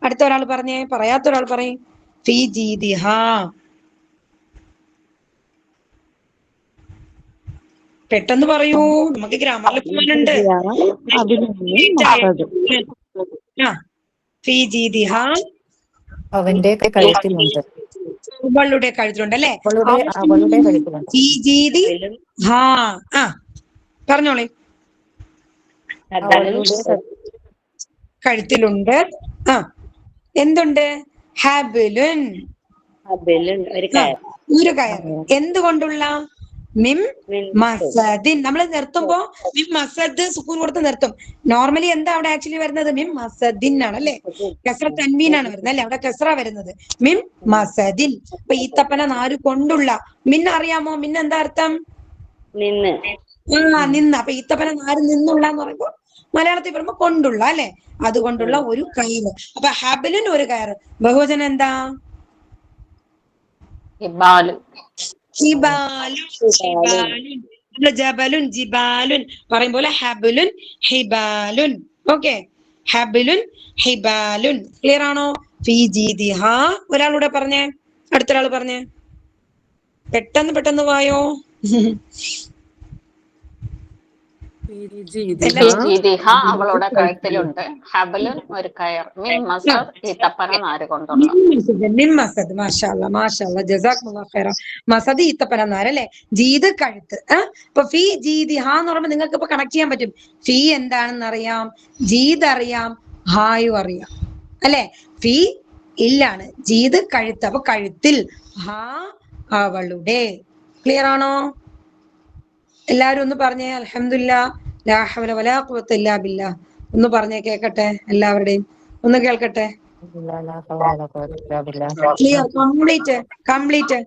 അടുത്ത ഒരാൾ പറഞ്ഞേ, പറയാത്ത ഒരാൾ പറയും. ഫീ ജീദിഹാ. പെട്ടെന്ന് പറയൂ, നമുക്ക് ഗ്രാമറിൽ പോകാനുണ്ട്. ഫീ ജീദിഹാ അവന്റെ കഴുത്തിലുണ്ട്. അവളുടെ കഴുത്തിലുണ്ട് അല്ലെ? അവളുടെ കഴുത്തിലുണ്ട്. ഫീ ജീദി ഹാ. പറഞ്ഞോളെ. കഴുത്തിലുണ്ട്. എന്തുണ്ട്? ഹബിലുൻ ഒരു കയർ. എന്തുകൊണ്ടുള്ള? മിം മസദിൻ. നമ്മൾ നിർത്തുമ്പോ മിം മസദ് സുക്കൂൻ കൊടുത്ത് നിർത്തും. നോർമലി എന്താ അവിടെ ആക്ച്വലി വരുന്നത്? മിം മസദിൻ ആണ് അല്ലെ, കസ്ര തൻവീൻ ആണ് വരുന്നത് അല്ലെ, അവിടെ കസ്ര വരുന്നത് മിം മസദിൻ. അപ്പൊ ഈത്തപ്പന നാര് കൊണ്ടുള്ള. മിൻ അറിയാമോ? മിൻ എന്താ അർത്ഥം? നിന്ന്. നിന്ന്. അപ്പൊ ഈത്തപ്പന നാര് നിന്നുള്ള എന്ന് പറയുമ്പോ മലയാളത്തിൽ പറയുമ്പോ കൊണ്ടുള്ള അല്ലെ, അതുകൊണ്ടുള്ള ഒരു കയറ്. അപ്പൊ ഹബലുൻ ഒരു കയറ്. ബഹുവചനം എന്താ? ജബലുൻ ജിബാലുൻ പറയും പോലെ ഹബലുൻ ഹിബാലുൻ. ഓക്കെ, ഹബലുൻ ഹിബാലുൻ. ക്ലിയർ ആണോ? ഫീ ജീദിഹാ. ഒരാളൂടെ പറഞ്ഞേ, അടുത്തൊരാൾ പറഞ്ഞേ, പെട്ടെന്ന് വായോ. അവളുടെ കഴുത്തിലുണ്ട്. ഹബലുൻ ഒരു കയർ. മിൻ മസദ് ഈത്തപ്പന നാര് കൊണ്ടുള്ള. മിൻ മസദ്. മാഷാഅല്ലാ മാഷാഅല്ലാ, ജസാക്കുമുല്ലാഹ് ഖൈറ. മസദ് ഈത്തപ്പന നാര് അല്ലെ, ജീദ് കഴുത്ത്. അപ്പൊ ഫീ ജീദിഹ എന്ന് പറയുമ്പോൾ നിങ്ങൾക്ക് ഇപ്പൊ കണക്ട് ചെയ്യാൻ പറ്റും. ഫീ എന്താണെന്ന് അറിയാം, ജീദ് അറിയാം, ഹായു അറിയാം അല്ലെ. ഫീ ഇല്ലാണ്, ജീദ് കഴുത്ത്. അപ്പൊ കഴുത്തിൽ, ഹാ അവളുടെ. ക്ലിയർ ആണോ? എല്ലാരും ഒന്ന് പറഞ്ഞേ അൽഹംദുലില്ലാ ലാ ഹൗല വലാ ഖുവത ഇല്ലാ ബില്ലാഹ്. ഒന്ന് പറഞ്ഞേ, കേക്കട്ടെ, എല്ലാവരുടെയും ഒന്ന് കേൾക്കട്ടെ. Clear, complete.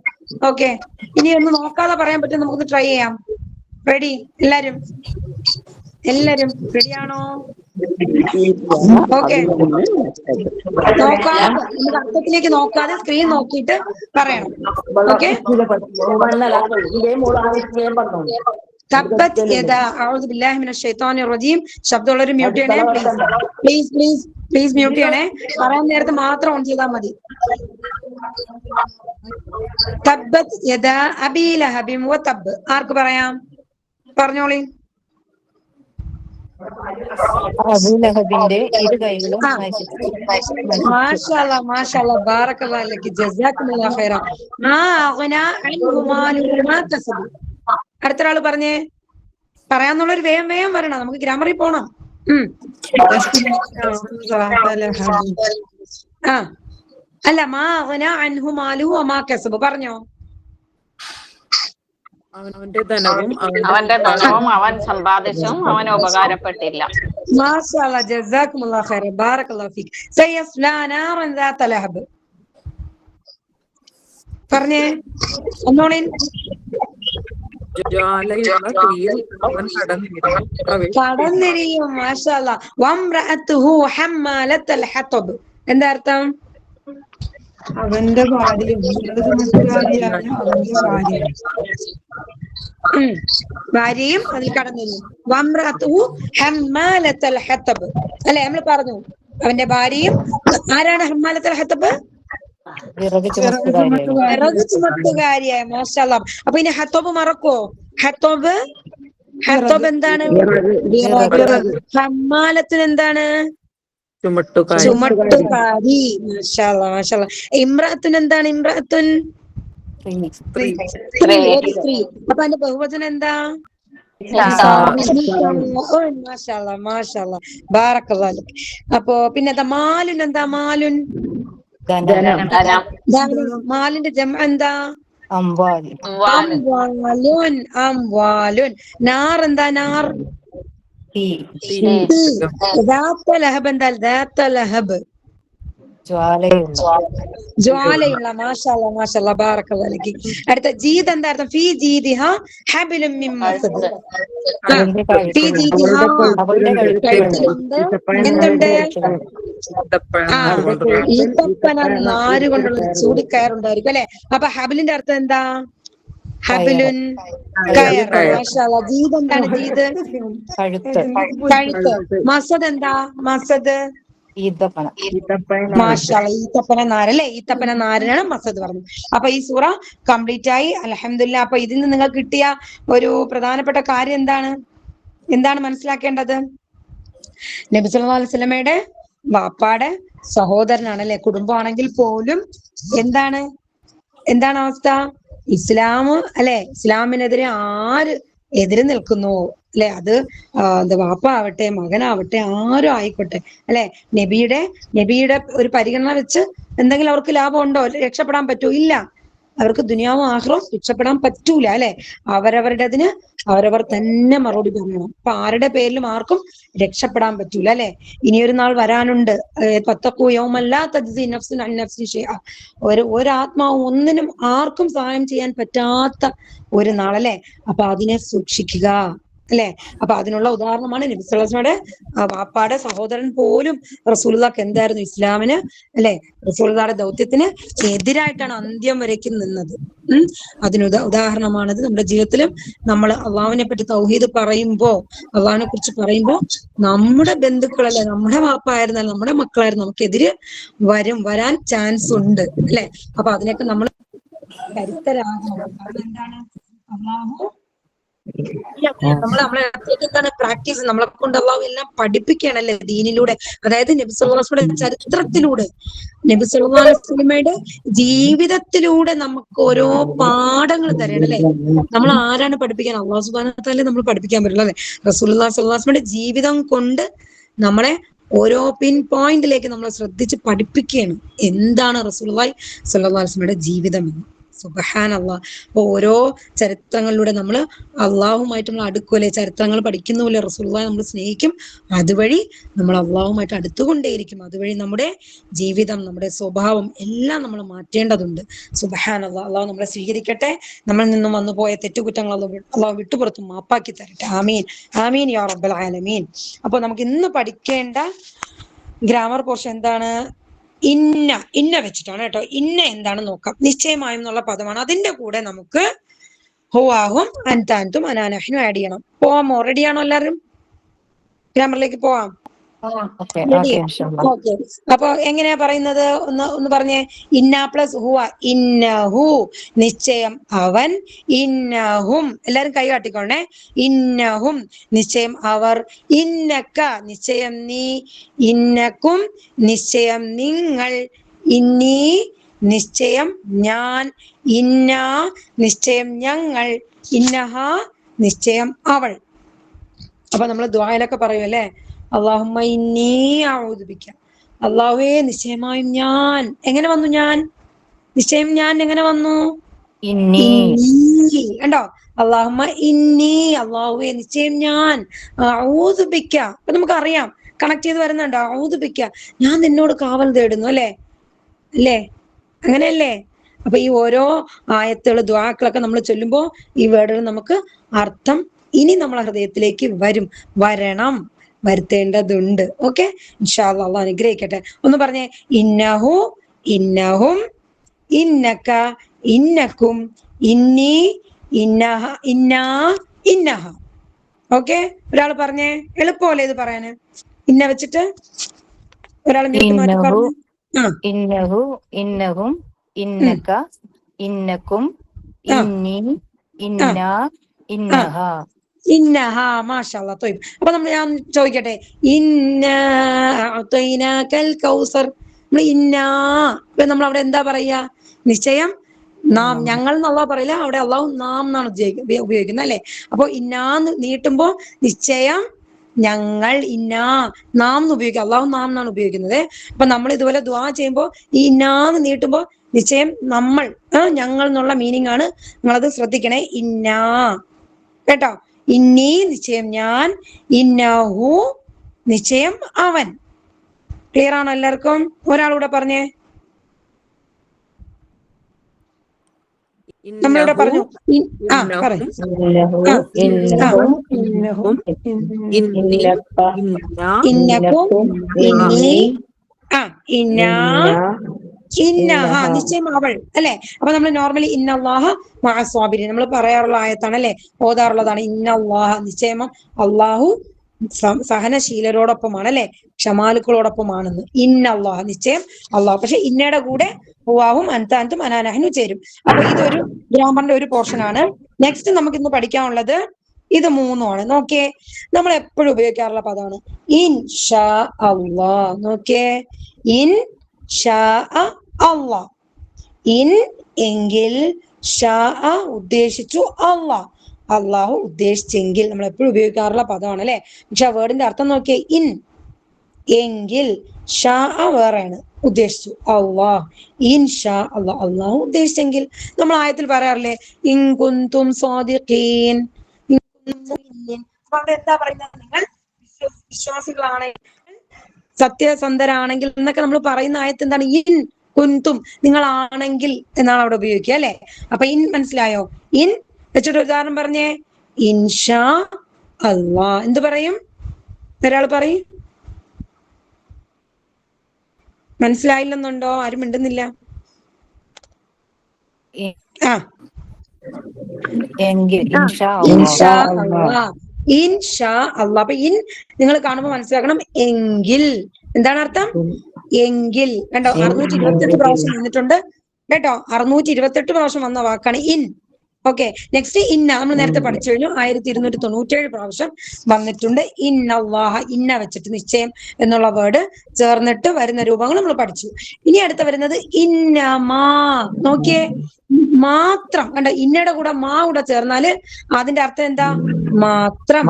ഓക്കെ, ഇനി ഒന്ന് നോക്കാതെ പറയാൻ പറ്റും, നമുക്ക് ട്രൈ ചെയ്യാം. റെഡി? എല്ലാരും റെഡിയാണോ? ഓക്കെ, നോക്കാതെ, നമുക്ക് അർത്ഥത്തിലേക്ക് നോക്കാതെ സ്ക്രീൻ നോക്കിയിട്ട് പറയണം. ഓക്കെ. തബ്ബത് യദാ അഊദു ബില്ലാഹി മിനശ് ശൈത്വാനിർ റജീം. ശബ്ദമുള്ളവർ മ്യൂട്ട് ചെയ്യണേ പ്ലീസ് മ്യൂട്ട് ചെയ്യണേ. പറയാൻ നേരത്തെ മാത്രം ഓൺ ചെയ്താൽ മതി. തബ്ബത് യദാ അബീ ലഹബിൻ വ തബ്ബ്. ആർക്ക് പറയാം? പറഞ്ഞോളി. അബൂലഹബിന്റെ ഇരു കൈകളും മാഷാഅല്ലാ മാഷാഅല്ലാ, ബാറക്കല്ലാഹു ലക്കി, ജസാക്കുമുല്ലാഹു ഖൈറ. മാ അഗ്നാ അൻഹു മാലുഹു മാ കസബ്. അടുത്തൊരാള് പറഞ്ഞേ, പറയാന്നുള്ളൊരു വേഗം വരണം, നമുക്ക് ഗ്രാമറിൽ പോണം. അല്ല, മാ അഗ്നാ അൻഹു മാലുഹു വമാ കസബ് പറഞ്ഞോ. അവന്റെ ധനവും അവൻ സമ്പാദിച്ചും അവന് ഉപകാരപ്പെട്ടില്ല. മാഷാഅല്ലാ, ജസാക്കുമുല്ലാഹു ഖൈറ, ബാറക്കല്ലാഹു ഫീക്. സയസ്ലാ നാറൻ ദാത ലഹബ്. പറഞ്ഞേ ഒന്നോളി. കടന്നെരിയും. മാഷാഅല്ലാ. വംറഅതുഹു ഹമ്മാലത്തൽ ഹതബ്. എന്താ അർത്ഥം? അവന്റെ ഭാര്യയും ഭാര്യയും അതിൽ കടന്നിരുന്നു. വംറഅതുഹു ഹമ്മാലത്തൽ ഹതബ് അല്ലെ, നമ്മൾ പറഞ്ഞു അവന്റെ ഭാര്യയും. ആരാണ് ഹമ്മാലത്തൽ ഹതബ്? വിറക് ചുമട്ടുകാരിയായ. മാഷാഅല്ലാ. അപ്പൊ ഇനി ഹതബ് മറക്കോ? ഹതബ് എന്താണ്? ഹമ്മാലത്തിന് എന്താണ്? ചുമട്ടുകാരി. മാഷാഅല്ലാ മാഷാഅല്ലാ. ഇമ്രഅത്തുൻ എന്താണ്? ഇമ്രഅത്തുൻ സ്ത്രീ. അപ്പൊ അതിന്റെ ബഹുവചനം എന്താ? മാഷാഅല്ലാ മാഷാഅല്ലാ, ബാറക്കല്ലാഹു ലക്. അപ്പൊ പിന്നെ മാലുൻ എന്താ? മാലുൻ മാലിന്റെ ജംഅ എന്താ? അംവാലുൻ. നാർ എന്താ? നാർ ദാത്ത ലഹബ് എന്താ? ദാത്ത ലഹബ് ജ്വാലയുള്ള. മാഷാഅല്ലാ മാഷാഅല്ലാ, ബാറക്കല്ലാഹു ലകി. അടുത്ത ജീദ് എന്താ അർത്ഥം? ഫീ ജീദിഹ ഹബിലും മിൻ മസദ്. ഫീ ജീദിഹ കഴുത്തിലുണ്ട് എന്തുണ്ട്? ഈത്തപ്പന നാര് കൊണ്ടുള്ള ചൂടിക്കയറുണ്ടായിരിക്കും അല്ലെ. അപ്പൊ ഹബിലിന്റെ അർത്ഥം എന്താ? ഹബിലുൻ കയർ. മാഷാഅല്ലാ. ജീദ് എന്താണ്? ജീദ് കഴുത്ത്. മസദ് എന്താ? മസദ് മാഷാഅല്ലാ, ഈത്തപ്പന നാര് അല്ലെ. ഈത്തപ്പന നാരിനാണ് മസദ് പറഞ്ഞത്. അപ്പൊ ഈ സൂറ കംപ്ലീറ്റ് ആയി, അൽഹംദുലില്ലാ. അപ്പൊ ഇതിൽ നിന്ന് നിങ്ങൾക്ക് കിട്ടിയ ഒരു പ്രധാനപ്പെട്ട കാര്യം എന്താണ് മനസ്സിലാക്കേണ്ടത്? നബി സല്ലല്ലാഹു അലൈഹി വസല്ലമയുടെ വാപ്പാടെ സഹോദരനാണ് അല്ലെ. കുടുംബമാണെങ്കിൽ പോലും എന്താണ് അവസ്ഥ? ഇസ്ലാം അല്ലെ, ഇസ്ലാമിനെതിരെ ആര് എതിര് നിൽക്കുന്നു അല്ലെ, അത് എന്താ വാപ്പ ആവട്ടെ മകനാവട്ടെ ആരും ആയിക്കോട്ടെ അല്ലെ, നബിയുടെ ഒരു പരിഗണന വെച്ച് എന്തെങ്കിലും അവർക്ക് ലാഭം ഉണ്ടോ? രക്ഷപ്പെടാൻ പറ്റൂ? ഇല്ല. അവർക്ക് ദുനിയാവും ആഖിറവും രക്ഷപ്പെടാൻ പറ്റൂല അല്ലെ. അവരവരുടേതിന് അവരവർ തന്നെ മറുപടി പറയണം. അപ്പൊ ആരുടെ പേരിലും ആർക്കും രക്ഷപ്പെടാൻ പറ്റൂല അല്ലെ. ഇനിയൊരു നാൾ വരാനുണ്ട്. ഫത്തഖൂ യൗമൻ ലാ തജ്സി നഫ്സുൻ അൻ നഫ്സിൻ ഷൈഅ. ഒരാത്മാവും ഒന്നിനും ആർക്കും സഹായം ചെയ്യാൻ പറ്റാത്ത ഒരു നാളല്ലേ. അപ്പൊ അതിനെ സൂക്ഷിക്കുക അല്ലെ. അപ്പൊ അതിനുള്ള ഉദാഹരണമാണ് നബി സല്ലല്ലാഹു അലൈഹി വസല്ലമയുടെ വാപ്പാടെ സഹോദരൻ പോലും റസൂലുള്ളാഹിക്ക് എന്തായിരുന്നു, ഇസ്ലാമിന് അല്ലെ, റസൂലുള്ളാഹിയുടെ ദൗത്യത്തിന് എതിരായിട്ടാണ് അന്ത്യം വരേക്കും നിന്നത്. അതിന് ഉദാഹരണമാണത്. നമ്മുടെ ജീവിതത്തിലും നമ്മൾ അള്ളാഹുവിനെ പറ്റി തൗഹീദ് പറയുമ്പോ, അള്ളാഹുവിനെ കുറിച്ച് പറയുമ്പോ നമ്മുടെ ബന്ധുക്കളല്ലേ, നമ്മുടെ വാപ്പായിരുന്നാലും നമ്മുടെ മക്കളായിരുന്നു നമുക്കെതിരെ വരാൻ ചാൻസ് ഉണ്ട് അല്ലെ. അപ്പൊ അതിനൊക്കെ നമ്മൾ കരുത്തരാകണം. കാരണം എന്താണ്, അള്ളാഹു നമ്മളെ എന്താണ് പ്രാക്ടീസ്, നമ്മളെ കൊണ്ട് അള്ളാഹു എല്ലാം പഠിപ്പിക്കുകയാണല്ലേ ദീനിലൂടെ. അതായത് നബി സല്ലല്ലാഹു അലൈഹി വസല്ലമയുടെ ചരിത്രത്തിലൂടെ, നബി സല്ലല്ലാഹു അലൈഹി വസല്ലമയുടെ ജീവിതത്തിലൂടെ നമുക്ക് ഓരോ പാഠങ്ങൾ തരണം അല്ലെ. നമ്മൾ ആരാണ് പഠിപ്പിക്കാൻ? അള്ളാഹു സുബ്ഹാനഹു വ തആല നമ്മൾ പഠിപ്പിക്കാൻ പറ്റില്ല അല്ലെ. റസൂലുള്ളാഹി സ്വല്ലല്ലാഹു അലൈഹി വസല്ലമയുടെ ജീവിതം കൊണ്ട് നമ്മളെ ഓരോ പിൻ പോയിന്റിലേക്ക് നമ്മൾ ശ്രദ്ധിച്ച് പഠിപ്പിക്കുകയാണ് എന്താണ് റസൂലുള്ളാഹി സ്വല്ലല്ലാഹു അലൈഹി വസല്ലമയുടെ ജീവിതം എന്ന്. സുബ്ഹാനല്ലാഹ്. അപ്പൊ ഓരോ ചരിത്രങ്ങളിലൂടെ നമ്മൾ അള്ളാഹുമായിട്ട് നമ്മൾ അടുക്കുമല്ലേ, ചരിത്രങ്ങൾ പഠിക്കുന്നുമില്ലേ, റസൂലുള്ളാഹിയെ നമ്മൾ സ്നേഹിക്കും, അതുവഴി നമ്മൾ അള്ളാഹുമായിട്ട് അടുത്തുകൊണ്ടേയിരിക്കും. അതുവഴി നമ്മുടെ ജീവിതം, നമ്മുടെ സ്വഭാവം എല്ലാം നമ്മൾ മാറ്റേണ്ടതുണ്ട്. സുബ്ഹാനല്ലാഹ്. അള്ളാഹു നമ്മളെ സ്വീകരിക്കട്ടെ. നമ്മളിൽ നിന്നും വന്നുപോയ തെറ്റുകുറ്റങ്ങൾ അള്ളാഹു വിട്ടുപുറത്ത് മാപ്പാക്കി തരട്ടെ. ആമീൻ ആമീൻ യാ റബ്ബൽ ആലമീൻ. അപ്പൊ നമുക്ക് ഇന്ന് പഠിക്കേണ്ട ഗ്രാമർ പോർഷൻ എന്താണ്? ഇന്ന വെച്ചിട്ടാണ് കേട്ടോ. ഇന്ന എന്താണെന്ന് നോക്കാം. നിശ്ചയമായും എന്നുള്ള പദമാണ്. അതിന്റെ കൂടെ നമുക്ക് ഹുവാഹും അൻതാൻതും അനാനഹ്നും ആഡ് ചെയ്യണം. പോവാമോ? റെഡിയാണോ എല്ലാവരും? ഗ്രാമറിലേക്ക് പോവാം. അപ്പൊ എങ്ങനെയാ പറയുന്നത്? ഒന്ന് പറഞ്ഞേ. ഇന്ന പ്ലസ് ഹുവ, ഇന്നഹു നിശ്ചയം അവൻ, ഇന്നഹും എല്ലാരും കൈ കാട്ടിക്കോണേ. ഇന്നഹും നിശ്ചയം അവർ, ഇന്നക്ക നിശ്ചയം നീ, ഇന്നക്കും നിശ്ചയം നിങ്ങൾ, ഇന്നീ നിശ്ചയം ഞാൻ, ഇന്ന നിശ്ചയം ഞങ്ങൾ, ഇന്നഹ നിശ്ചയം അവൾ. അപ്പൊ നമ്മൾ ദുആയിലൊക്കെ പറയും അല്ലെ, അല്ലാഹുമ്മ ഇന്നി അഊദു ബിക, അല്ലാഹുവേ നിശ്ചയമായും ഞാൻ. എങ്ങനെ വന്നു ഞാൻ? നിശ്ചയം ഞാൻ എങ്ങനെ വന്നു? ഇന്നി. കണ്ടോ? അല്ലാഹുമ്മ ഇന്നി, അല്ലാഹുവേ നിശ്ചയം ഞാൻ, അഊദു ബിക. അപ്പൊ നമുക്കറിയാം, കണക്ട് ചെയ്ത് വരുന്നുണ്ടോ? അഊദു ബിക, ഞാൻ നിന്നോട് കാവൽ തേടുന്നു അല്ലെ. അങ്ങനെയല്ലേ? അപ്പൊ ഈ ഓരോ ആയത്തുകൾ, ദുആക്കളൊക്കെ നമ്മൾ ചൊല്ലുമ്പോ ഈ വേർഡുകൾ നമുക്ക് അർത്ഥം ഇനി നമ്മളെ ഹൃദയത്തിലേക്ക് വരണം, വരുത്തേണ്ടതുണ്ട്. ഓക്കെ, ഇൻഷാ അല്ലാഹ്. അല്ലാഹു അനുഗ്രഹിക്കട്ടെ. ഒന്ന് പറഞ്ഞേ. ഇന്നഹു, ഇന്നഹും, ഇന്നക, ഇന്നക്കും, ഇന്നി, ഇന്നഹ, ഇന്നാ, ഇന്നഹ. ഓക്കെ, ഒരാൾ പറഞ്ഞേ. എളുപ്പമല്ലേ ഇത് പറയാന്? ഇന്ന വെച്ചിട്ട് ഒരാൾ മാറ്റി പറഞ്ഞു. ഇന്നഹു, ഇന്നഹും, ഇന്നക, ഇന്നക്കും, ഇന്നി, ഇന്നാ, ഇന്നഹ. ഇന്നഹ. മാഷാ അല്ലാഹ്. ത്വയ്ബ്. അപ്പൊ ഞാൻ ചോദിക്കട്ടെ, ഇന്നാ അഅ്തൈനാകൽ കൗസർ, നമ്മൾ ഇന്നാ, ഇപ്പൊ നമ്മൾ അവിടെ എന്താ പറയാ? നിശ്ചയം നാം, ഞങ്ങൾ എന്നുള്ള പറയില്ല, അവിടെ അള്ളാഹു നാം എന്നാണ് ഉപയോഗിക്കുന്നത് അല്ലെ. അപ്പൊ ഇന്നാന്ന് നീട്ടുമ്പോ നിശ്ചയം ഞങ്ങൾ, ഇന്നാ നാം എന്ന് ഉപയോഗിക്കുക. അള്ളാഹു നാം എന്നാണ് ഉപയോഗിക്കുന്നത്. അപ്പൊ നമ്മൾ ഇതുപോലെ ദുആ ചെയ്യുമ്പോ ഈ ഇന്നാന്ന് നീട്ടുമ്പോ നിശ്ചയം നമ്മൾ, ഞങ്ങൾ എന്നുള്ള മീനിങ് ആണ്. നിങ്ങളത് ശ്രദ്ധിക്കണേ. ഇന്നാ കേട്ടോ. ഇന്നി നിശ്ചയം ഞാൻ, ഇന്നഹു നിശ്ചയം അവൻ. ക്ലിയർ ആണോ എല്ലാവർക്കും? ഒരാളൂടെ പറഞ്ഞേ. നമ്മളിവിടെ പറഞ്ഞു. പറയും. ഇന്നഹ നിശ്ചയം അവൾ അല്ലെ. അപ്പൊ നമ്മൾ നോർമലി ഇന്നല്ലാഹ മഅ സ്വാബിരീൻ നമ്മൾ പറയാറുള്ള ആയത്താണ് അല്ലെ, ഓതാറുള്ളതാണ്. ഇന്നല്ലാഹ നിശ്ചയം അള്ളാഹു സഹനശീലരോടൊപ്പമാണ് അല്ലെ, ക്ഷമാലുക്കളോടൊപ്പമാണെന്ന്. ഇന്നല്ലാഹ നിശ്ചയം അള്ളാഹു. പക്ഷെ ഇന്നയുടെ കൂടെ ഹുവാഹും അൻതാൻതും അനാനഹ്നും ചേരും. അപ്പൊ ഇതൊരു ഗ്രാമറിന്റെ ഒരു പോർഷൻ ആണ്. നെക്സ്റ്റ് നമുക്ക് ഇന്ന് പഠിക്കാനുള്ളത് ഇത് മൂന്നുമാണ്. നോക്കിയേ, നമ്മൾ എപ്പോഴും ഉപയോഗിക്കാറുള്ള പദമാണ് ഇൻഷാ അല്ലാഹ്. നോക്കിയേ, ഇൻ ഷാ അല്ലാഹ്. ഇൻ എങ്കിൽ, ഷാ ഉദ്ദേശിച്ചു, അല്ലാഹ് അള്ളാഹു ഉദ്ദേശിച്ചെങ്കിൽ. നമ്മൾ എപ്പോഴും ഉപയോഗിക്കാറുള്ള പദമാണ് അല്ലെ. പക്ഷെ ആ വേർഡിന്റെ അർത്ഥം നോക്കിയേ, ഇൻ എങ്കിൽ ഷാ വേറെയാണ് ഉദ്ദേശിച്ചു അള്ളാഹ്. ഇൻഷാ അള്ളാഹ് അള്ളാഹു ഉദ്ദേശിച്ചെങ്കിൽ. നമ്മൾ ആയത്തിൽ പറയാറില്ലേ ഇൻ കുന്തും സ്വാദിഖീൻ. അപ്പൊ അവിടെ എന്താ പറയുന്നത്? നിങ്ങൾ വിശ്വാസികളാണെങ്കിൽ, സത്യസന്ധരാണെങ്കിൽ എന്നൊക്കെ നമ്മൾ പറയുന്ന ആയത്ത് എന്താണ്? ഇൻ കുന്തും, നിങ്ങളാണെങ്കിൽ എന്നാണ് അവിടെ ഉപയോഗിക്കുക അല്ലെ? അപ്പൊ ഇൻ മനസ്സിലായോ? ഇൻ വെച്ചിട്ട് ഉദാഹരണം പറഞ്ഞേ. ഇൻഷാ അള്ളാഹ് എന്ത് പറയും? ഒരാൾ പറയും. മനസ്സിലായില്ലെന്നുണ്ടോ? ആരും മിണ്ടുന്നില്ല. എങ്കിൽ ഇൻഷാ ഇൻഷാ അല്ലാഹ്. അള്ളാഹ്. ഇൻഷാ അള്ളാഹ്. അപ്പൊ ഇൻ നിങ്ങൾ കാണുമ്പോൾ മനസ്സിലാക്കണം എങ്കിൽ. എന്താണ് അർത്ഥം? എങ്കിൽ. കണ്ടോ, 628 പ്രാവശ്യം വന്നിട്ടുണ്ട് കേട്ടോ. 628 പ്രാവശ്യം വന്ന വാക്കാണ് ഇൻ. ഓക്കെ, നെക്സ്റ്റ് ഇന്ന. നമ്മൾ നേരത്തെ പഠിച്ചു കഴിഞ്ഞു. 1297 പ്രാവശ്യം വന്നിട്ടുണ്ട് ഇന്നല്ലാഹ. ഇന്ന വെച്ചിട്ട് നിശ്ചയം എന്നുള്ള വേർഡ് ചേർന്നിട്ട് വരുന്ന രൂപങ്ങൾ നമ്മൾ പഠിച്ചു. ഇനി അടുത്ത വരുന്നത് ഇന്നമാ. നോക്കിയേ, മാത്രം. കണ്ടോ, ഇന്നയുടെ കൂടെ മാ കൂടെ ചേർന്നാല് അതിന്റെ അർത്ഥം എന്താ? മാത്രം.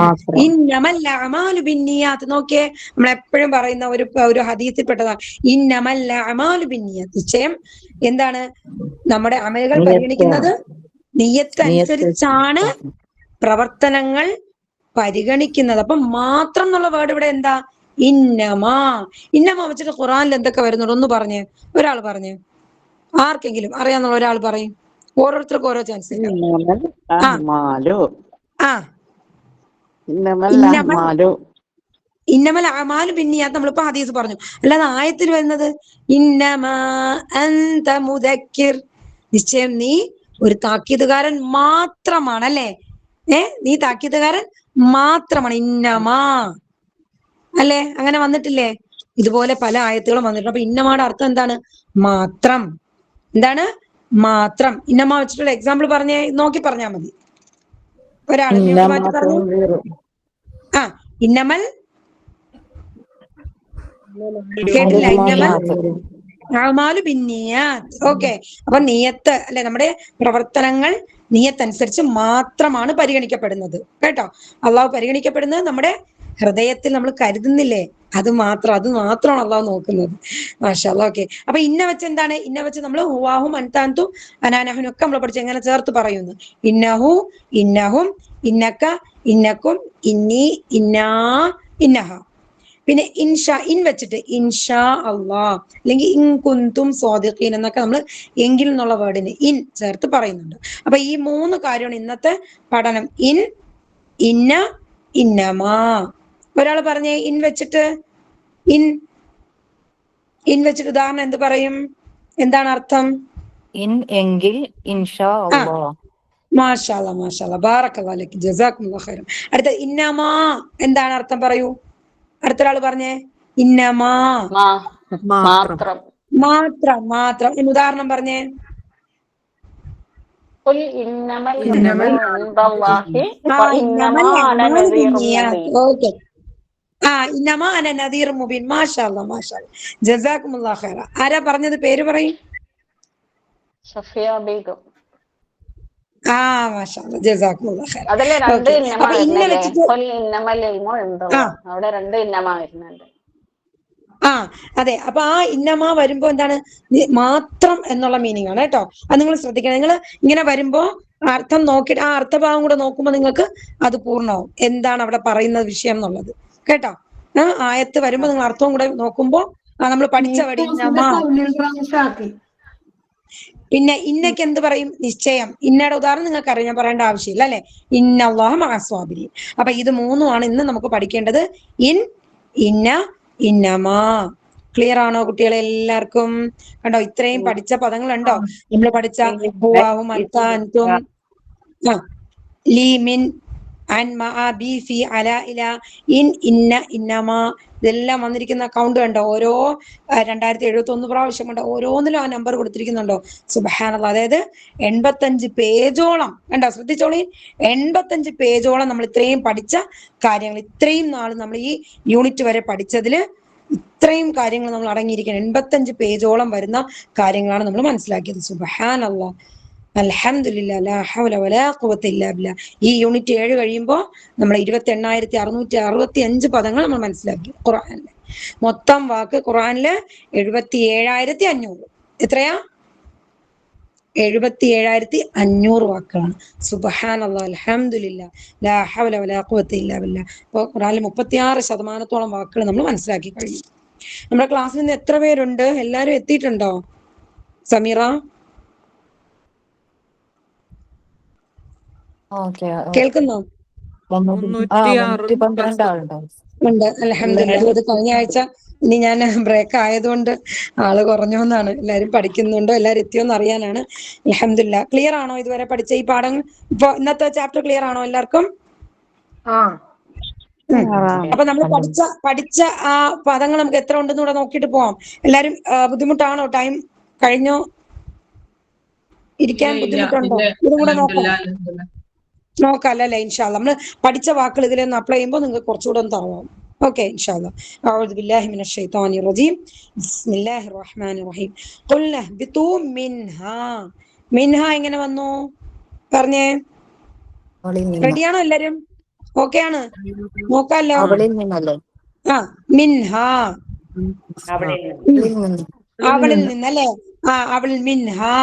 ഇന്നമൽ അഅമാലു ബിന്നിയാത്ത്. നോക്കിയേ, നമ്മൾ എപ്പോഴും പറയുന്ന ഒരു ഹദീസിൽ പെട്ടതാണ് ഇന്നമൽ അഅമാലു ബിന്നിയാത്ത്. നിശ്ചയം എന്താണ്? നമ്മുടെ അമലുകൾ പരിഗണിക്കുന്നത് നിയ്യത്ത് അനുസരിച്ചാണ് പ്രവർത്തനങ്ങൾ പരിഗണിക്കുന്നത്. അപ്പൊ മാത്രം എന്നുള്ള വേർഡ് ഇവിടെ എന്താ? ഇന്നമാ. ഇന്നമാ വെച്ചിട്ട് ഖുറാനിൽ എന്തൊക്കെ വരുന്നുണ്ട് ഒന്ന് പറഞ്ഞേ. ഒരാൾ പറഞ്ഞേ, ആർക്കെങ്കിലും അറിയാന്നുള്ള ഒരാൾ പറയും. ഓരോരുത്തർക്കും ഓരോ ചാൻസ്. ഇന്നമൽ അഅമാലു ബിന്നിയാത്ത് നമ്മളിപ്പോ ഹദീസ് പറഞ്ഞു. അല്ലാതെ ആയത്തിൽ വരുന്നത് ഇന്നമാ അൻത മുദക്കിർ. നിശ്ചയം നീ ഒരു താക്കീതുകാരൻ മാത്രമാണ് അല്ലെ? നീ താക്കീതുകാരൻ മാത്രമാണ്. ഇന്നമാ അല്ലെ? അങ്ങനെ വന്നിട്ടില്ലേ? ഇതുപോലെ പല ആയത്തുകളും വന്നിട്ടുണ്ട്. അപ്പൊ ഇന്നമാടെ അർത്ഥം എന്താണ്? മാത്രം. എന്താണ്? മാത്രം. ഇന്നമാ വെച്ചിട്ടുള്ള എക്സാമ്പിൾ പറഞ്ഞേ, നോക്കി പറഞ്ഞാൽ മതി. ഒരാള് മാറ്റി പറഞ്ഞു. ഇന്നമൽ കേട്ടില്ല. ഇന്നമൽ അഅമാലു ബിന്നിയാത്ത്. ഓക്കെ, അപ്പൊ നിയത്ത് അല്ലെ, നമ്മുടെ പ്രവർത്തനങ്ങൾ നിയത്തനുസരിച്ച് മാത്രമാണ് പരിഗണിക്കപ്പെടുന്നത് കേട്ടോ. അള്ളാഹു പരിഗണിക്കപ്പെടുന്നത് നമ്മുടെ ഹൃദയത്തിൽ നമ്മൾ കരുതുന്നില്ലേ, അത് മാത്രമാണ് അള്ളാഹു നോക്കുന്നത്. മാഷാ അല്ലാഹ്. ഓക്കെ, അപ്പൊ ഇന്ന വെച്ച് എന്താണ്? ഇന്ന വെച്ച് നമ്മൾ ഹുവാഹും അൻതാന്തും അനാനഹും ഒക്കെ നമ്മൾ പഠിച്ചു. എങ്ങനെ ചേർത്ത് പറയുന്നു? ഇന്നഹു, ഇന്നഹും, ഇന്നക്ക, ഇന്നക്കും, ഇന്നി, ഇന്നാ, ഇന്നഹ. പിന്നെ ഇൻഷാ, ഇൻ വെച്ചിട്ട് ഇൻഷാ അള്ളാഹ് അല്ലെങ്കിൽ ഇൻ കുന്തും സ്വാദിഖീൻ എന്നൊക്കെ നമ്മൾ എങ്കിൽ എന്നുള്ള വേർഡിന് ഇൻ ചേർത്ത് പറയുന്നുണ്ട്. അപ്പൊ ഈ 3 കാര്യമാണ് ഇന്നത്തെ പഠനം. ഇൻ, ഇന്ന, ഇന്നമാ. ഒരാൾ പറഞ്ഞേ ഇൻ വെച്ചിട്ട്. ഇൻ വെച്ചിട്ട് ഉദാഹരണം എന്ത് പറയും? എന്താണ് അർത്ഥം? ഇൻ എങ്കിൽ ഇൻഷാ അല്ലാഹ്. മാഷാ അല്ലാഹ്, മാഷാ അല്ലാഹ്, ബാറക്കല്ലാഹു ലക്, ജസാക്കുമുല്ലാഹു ഖൈറൻ. അടുത്ത ഇന്നമാ എന്താണ് അർത്ഥം? പറയൂ. അടുത്തൊരാൾ പറഞ്ഞേ. ഇന്നമാ മാത്രം. മാത്രം, മാത്രം. ഉദാഹരണം പറഞ്ഞേ. ഇന്നമാ അന നദീർ മുബീൻ. മാഷാ അല്ലാഹ്, മാഷാ അല്ലാഹ്, ജസാക്കുമുല്ലാഹു ഖൈറ. ആരാ പറഞ്ഞത്? പേര് പറയും. സഫിയ ബീഗം. മാഷാ അല്ലാഹ്, ജസാക്കുമുല്ലാഹു ഖൈറ. അതിലെ 2 ഇന്നമ അപ്പൊ ഇന്ന വെച്ചിട്ട് അവിടെ 2 ഇന്നമ വരുന്നുണ്ട്. അതെ. അപ്പൊ ആ ഇന്നമാ വരുമ്പോ എന്താണ്? മാത്രം എന്നുള്ള മീനിങ് ആണ് കേട്ടോ. അത് നിങ്ങൾ ശ്രദ്ധിക്കണം. നിങ്ങൾ ഇങ്ങനെ വരുമ്പോ അർത്ഥം നോക്കിയിട്ട് ആ അർത്ഥഭാഗം കൂടെ നോക്കുമ്പോ നിങ്ങൾക്ക് അത് പൂർണ്ണമാവും എന്താണ് അവിടെ പറയുന്ന വിഷയം എന്നുള്ളത് കേട്ടോ. ആയത്ത് വരുമ്പോ നിങ്ങൾ അർത്ഥവും കൂടെ നോക്കുമ്പോ നമ്മൾ പഠിച്ച വടി ഇന്നമാ. പിന്നെ ഇന്നക്ക് എന്ത് പറയും? നിശ്ചയം. ഇന്നയുടെ ഉദാഹരണം നിങ്ങൾക്ക് അറിയാം, ഞാൻ പറയേണ്ട ആവശ്യമില്ല അല്ലെ? ഇന്നല്ലാഹ മഅസ്വാബിരീൻ. അപ്പൊ ഇത് 3 ഇന്ന് നമുക്ക് പഠിക്കേണ്ടത്. ഇൻ, ഇന്ന, ഇന്നമാ. ക്ലിയർ ആണോ കുട്ടികളെ എല്ലാവർക്കും? കണ്ടോ, ഇത്രയും പഠിച്ച പദങ്ങളുണ്ടോ? നമ്മൾ പഠിച്ച ഹുവാഹും അൻതാന്തും ലീ മിൻ അൻ മഅ ബി ഫി അല ഇല ഇൻ ഇന്ന ഇന്നമാ ഇതെല്ലാം വന്നിരിക്കുന്ന കൗണ്ട് കണ്ടോ? ഓരോ 2071 പ്രാവശ്യം കണ്ടോ? ഓരോന്നിലും ആ നമ്പർ കൊടുത്തിരിക്കുന്നുണ്ടോ? സുബ്ഹാനല്ലാഹ്. അതായത് 85 പേജോളം കണ്ടോ? ശ്രദ്ധിച്ചോളി, 85 പേജോളം നമ്മൾ ഇത്രയും പഠിച്ച കാര്യങ്ങൾ, ഇത്രയും നാൾ നമ്മൾ ഈ യൂണിറ്റ് വരെ പഠിച്ചതില് ഇത്രയും കാര്യങ്ങൾ നമ്മൾ അടങ്ങിയിരിക്കണം. 85 പേജോളം വരുന്ന കാര്യങ്ങളാണ് നമ്മൾ മനസ്സിലാക്കിയത്. സുബ്ഹാനല്ലാഹ്, അൽഹംദുലില്ലാഹ്, ലാ ഹൗല വലാ ഖുവത ഇല്ലാ ബില്ലാഹ്. ഈ യൂണിറ്റ് 7 കഴിയുമ്പോൾ നമ്മൾ 28,665 പദങ്ങൾ നമ്മൾ മനസ്സിലാക്കി ഖുർആനിലെ. മൊത്തം വാക്ക് ഖുർആനില് 77,500. എത്രയാ? 77,500 വാക്കുകളാണ്. സുബ്ഹാനല്ലാഹ്, അൽഹംദുലില്ലാഹ്, ലാ ഹൗല വലാ ഖുവത ഇല്ലാ ബില്ലാഹ്. അപ്പോൾ ഖുർആനിൽ 66% വാക്കുകൾ നമ്മൾ മനസ്സിലാക്കി കഴിഞ്ഞു. നമ്മുടെ ക്ലാസ്സിൽ നിന്ന് എത്ര പേരുണ്ട്? എല്ലാരും എത്തിയിട്ടുണ്ടോ? സമീറ ഓക്കെ. കേൾക്കുന്നോ? 312 ആളുണ്ടാവും. ഉണ്ട്, അൽഹംദുലില്ലാഹ്. അത് കഴിഞ്ഞ ആഴ്ച ഇനി ഞാൻ ബ്രേക്ക് ആയതുകൊണ്ട് ആള് കുറഞ്ഞോന്നാണ്. എല്ലാരും പഠിക്കുന്നുണ്ടോ, എല്ലാരും എത്തിയോന്ന് അറിയാനാണ്. അൽഹംദുലില്ലാഹ്. ക്ലിയർ ആണോ ഇതുവരെ പഠിച്ച ഈ പാഠങ്ങൾ? ഇപ്പൊ ഇന്നത്തെ ചാപ്റ്റർ ക്ലിയർ ആണോ എല്ലാവർക്കും? അപ്പൊ നമ്മൾ പഠിച്ച ആ പദങ്ങൾ നമുക്ക് എത്ര ഉണ്ടെന്ന് കൂടെ നോക്കിയിട്ട് പോവാം. എല്ലാരും ബുദ്ധിമുട്ടാണോ? ടൈം കഴിഞ്ഞോ? ഇരിക്കാൻ ബുദ്ധിമുട്ടുണ്ടോ? ഇതും കൂടെ നോക്കാല്ലേ? ഇൻഷാ അല്ലാഹ്. നമ്മള് പഠിച്ച വാക്കുകൾ ഇതിലൊന്ന് അപ്ലൈ ചെയ്യുമ്പോൾ നിങ്ങൾക്ക് കുറച്ചുകൂടെ ഒന്ന് തറവാം. ഓക്കെ, ഇൻഷാ അല്ലാഹ്. അഊദു ബില്ലാഹി മിനശ് ശൈത്വാനിർ റജീം. ബിസ്മില്ലാഹിർ റഹ്മാനിർ റഹീം. ഖുൽ നഹ്ബിതു മിൻഹാ. മിൻഹാ എങ്ങനെ വന്നു പറഞ്ഞേ? റെഡിയാണോ എല്ലാരും? ഓക്കെ ആണ്? നോക്കാലോ. അവളിൽ നിന്നല്ലേ? മിൻഹാ, അവളിൽ നിന്നല്ലേ? അവൾ മിൻഹാ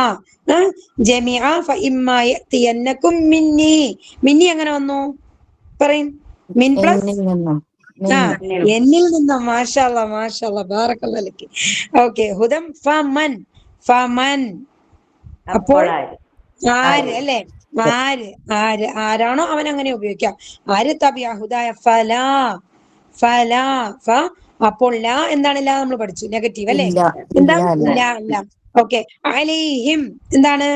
ജമിഅ ഫഇമ്മാ യഅതിയന്നകും മിന്നി. മിന്നി എങ്ങനെ വന്നു പറയും? മിൻ പ്ലസ് എന്നിൽ നിന്നും. മാഷാ അല്ലാഹ്, മാഷാ അല്ലാഹ്, ബാറക്കല്ലാഹു ലക്കി. ഓക്കെ, ഹുദം ഫമൻ. ഫമൻ അപ്പോൾ ആര് അല്ലേ? ആരാണോ അവൻ അങ്ങനെ ഉപയോഗിക്കാം. ആര്? തബിഅ ഹുദായ ഫലാ. ഫലാ ഫ അപ്പോൾ ലാ എന്താണ്? ലാ നമ്മൾ പഠിച്ചു, നെഗറ്റീവ് അല്ലേ? എന്താണ്? ഇല്ല. ഓക്കെ, അലൈഹിം എന്താണ്?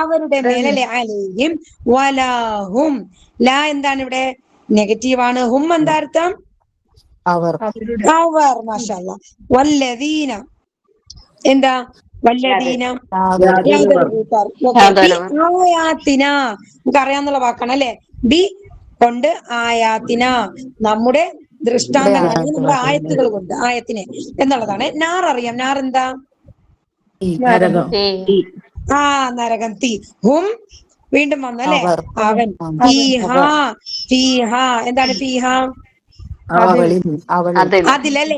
അവരുടെ മേലല്ലേ? അലൈഹിം. വലാഹും ലാ എന്താണ് ഇവിടെ? നെഗറ്റീവ് ആണ്. ഹും എന്താ അർത്ഥം? അവർ. മാഷാ അല്ലാഹ്. വല്ലദീന എന്താ? വല്ലദീന ആയാത്തിന. നമുക്ക് അറിയാവുന്ന വാക്കാണ് അല്ലെ? ബി കൊണ്ട് ആയാത്തിന, നമ്മുടെ ദൃഷ്ടാന്തങ്ങൾ, നമ്മുടെ ആയത്തുകൾ കൊണ്ട്, ആയത്തിനെ എന്നുള്ളതാണ്. നാർ അറിയാം. നാർ എന്താ? നരകം, തീ. ഹും വീണ്ടും വന്നല്ലേ? അവൻ. ഫീഹ എന്താണ്? ഫീഹ അതിലല്ലേ?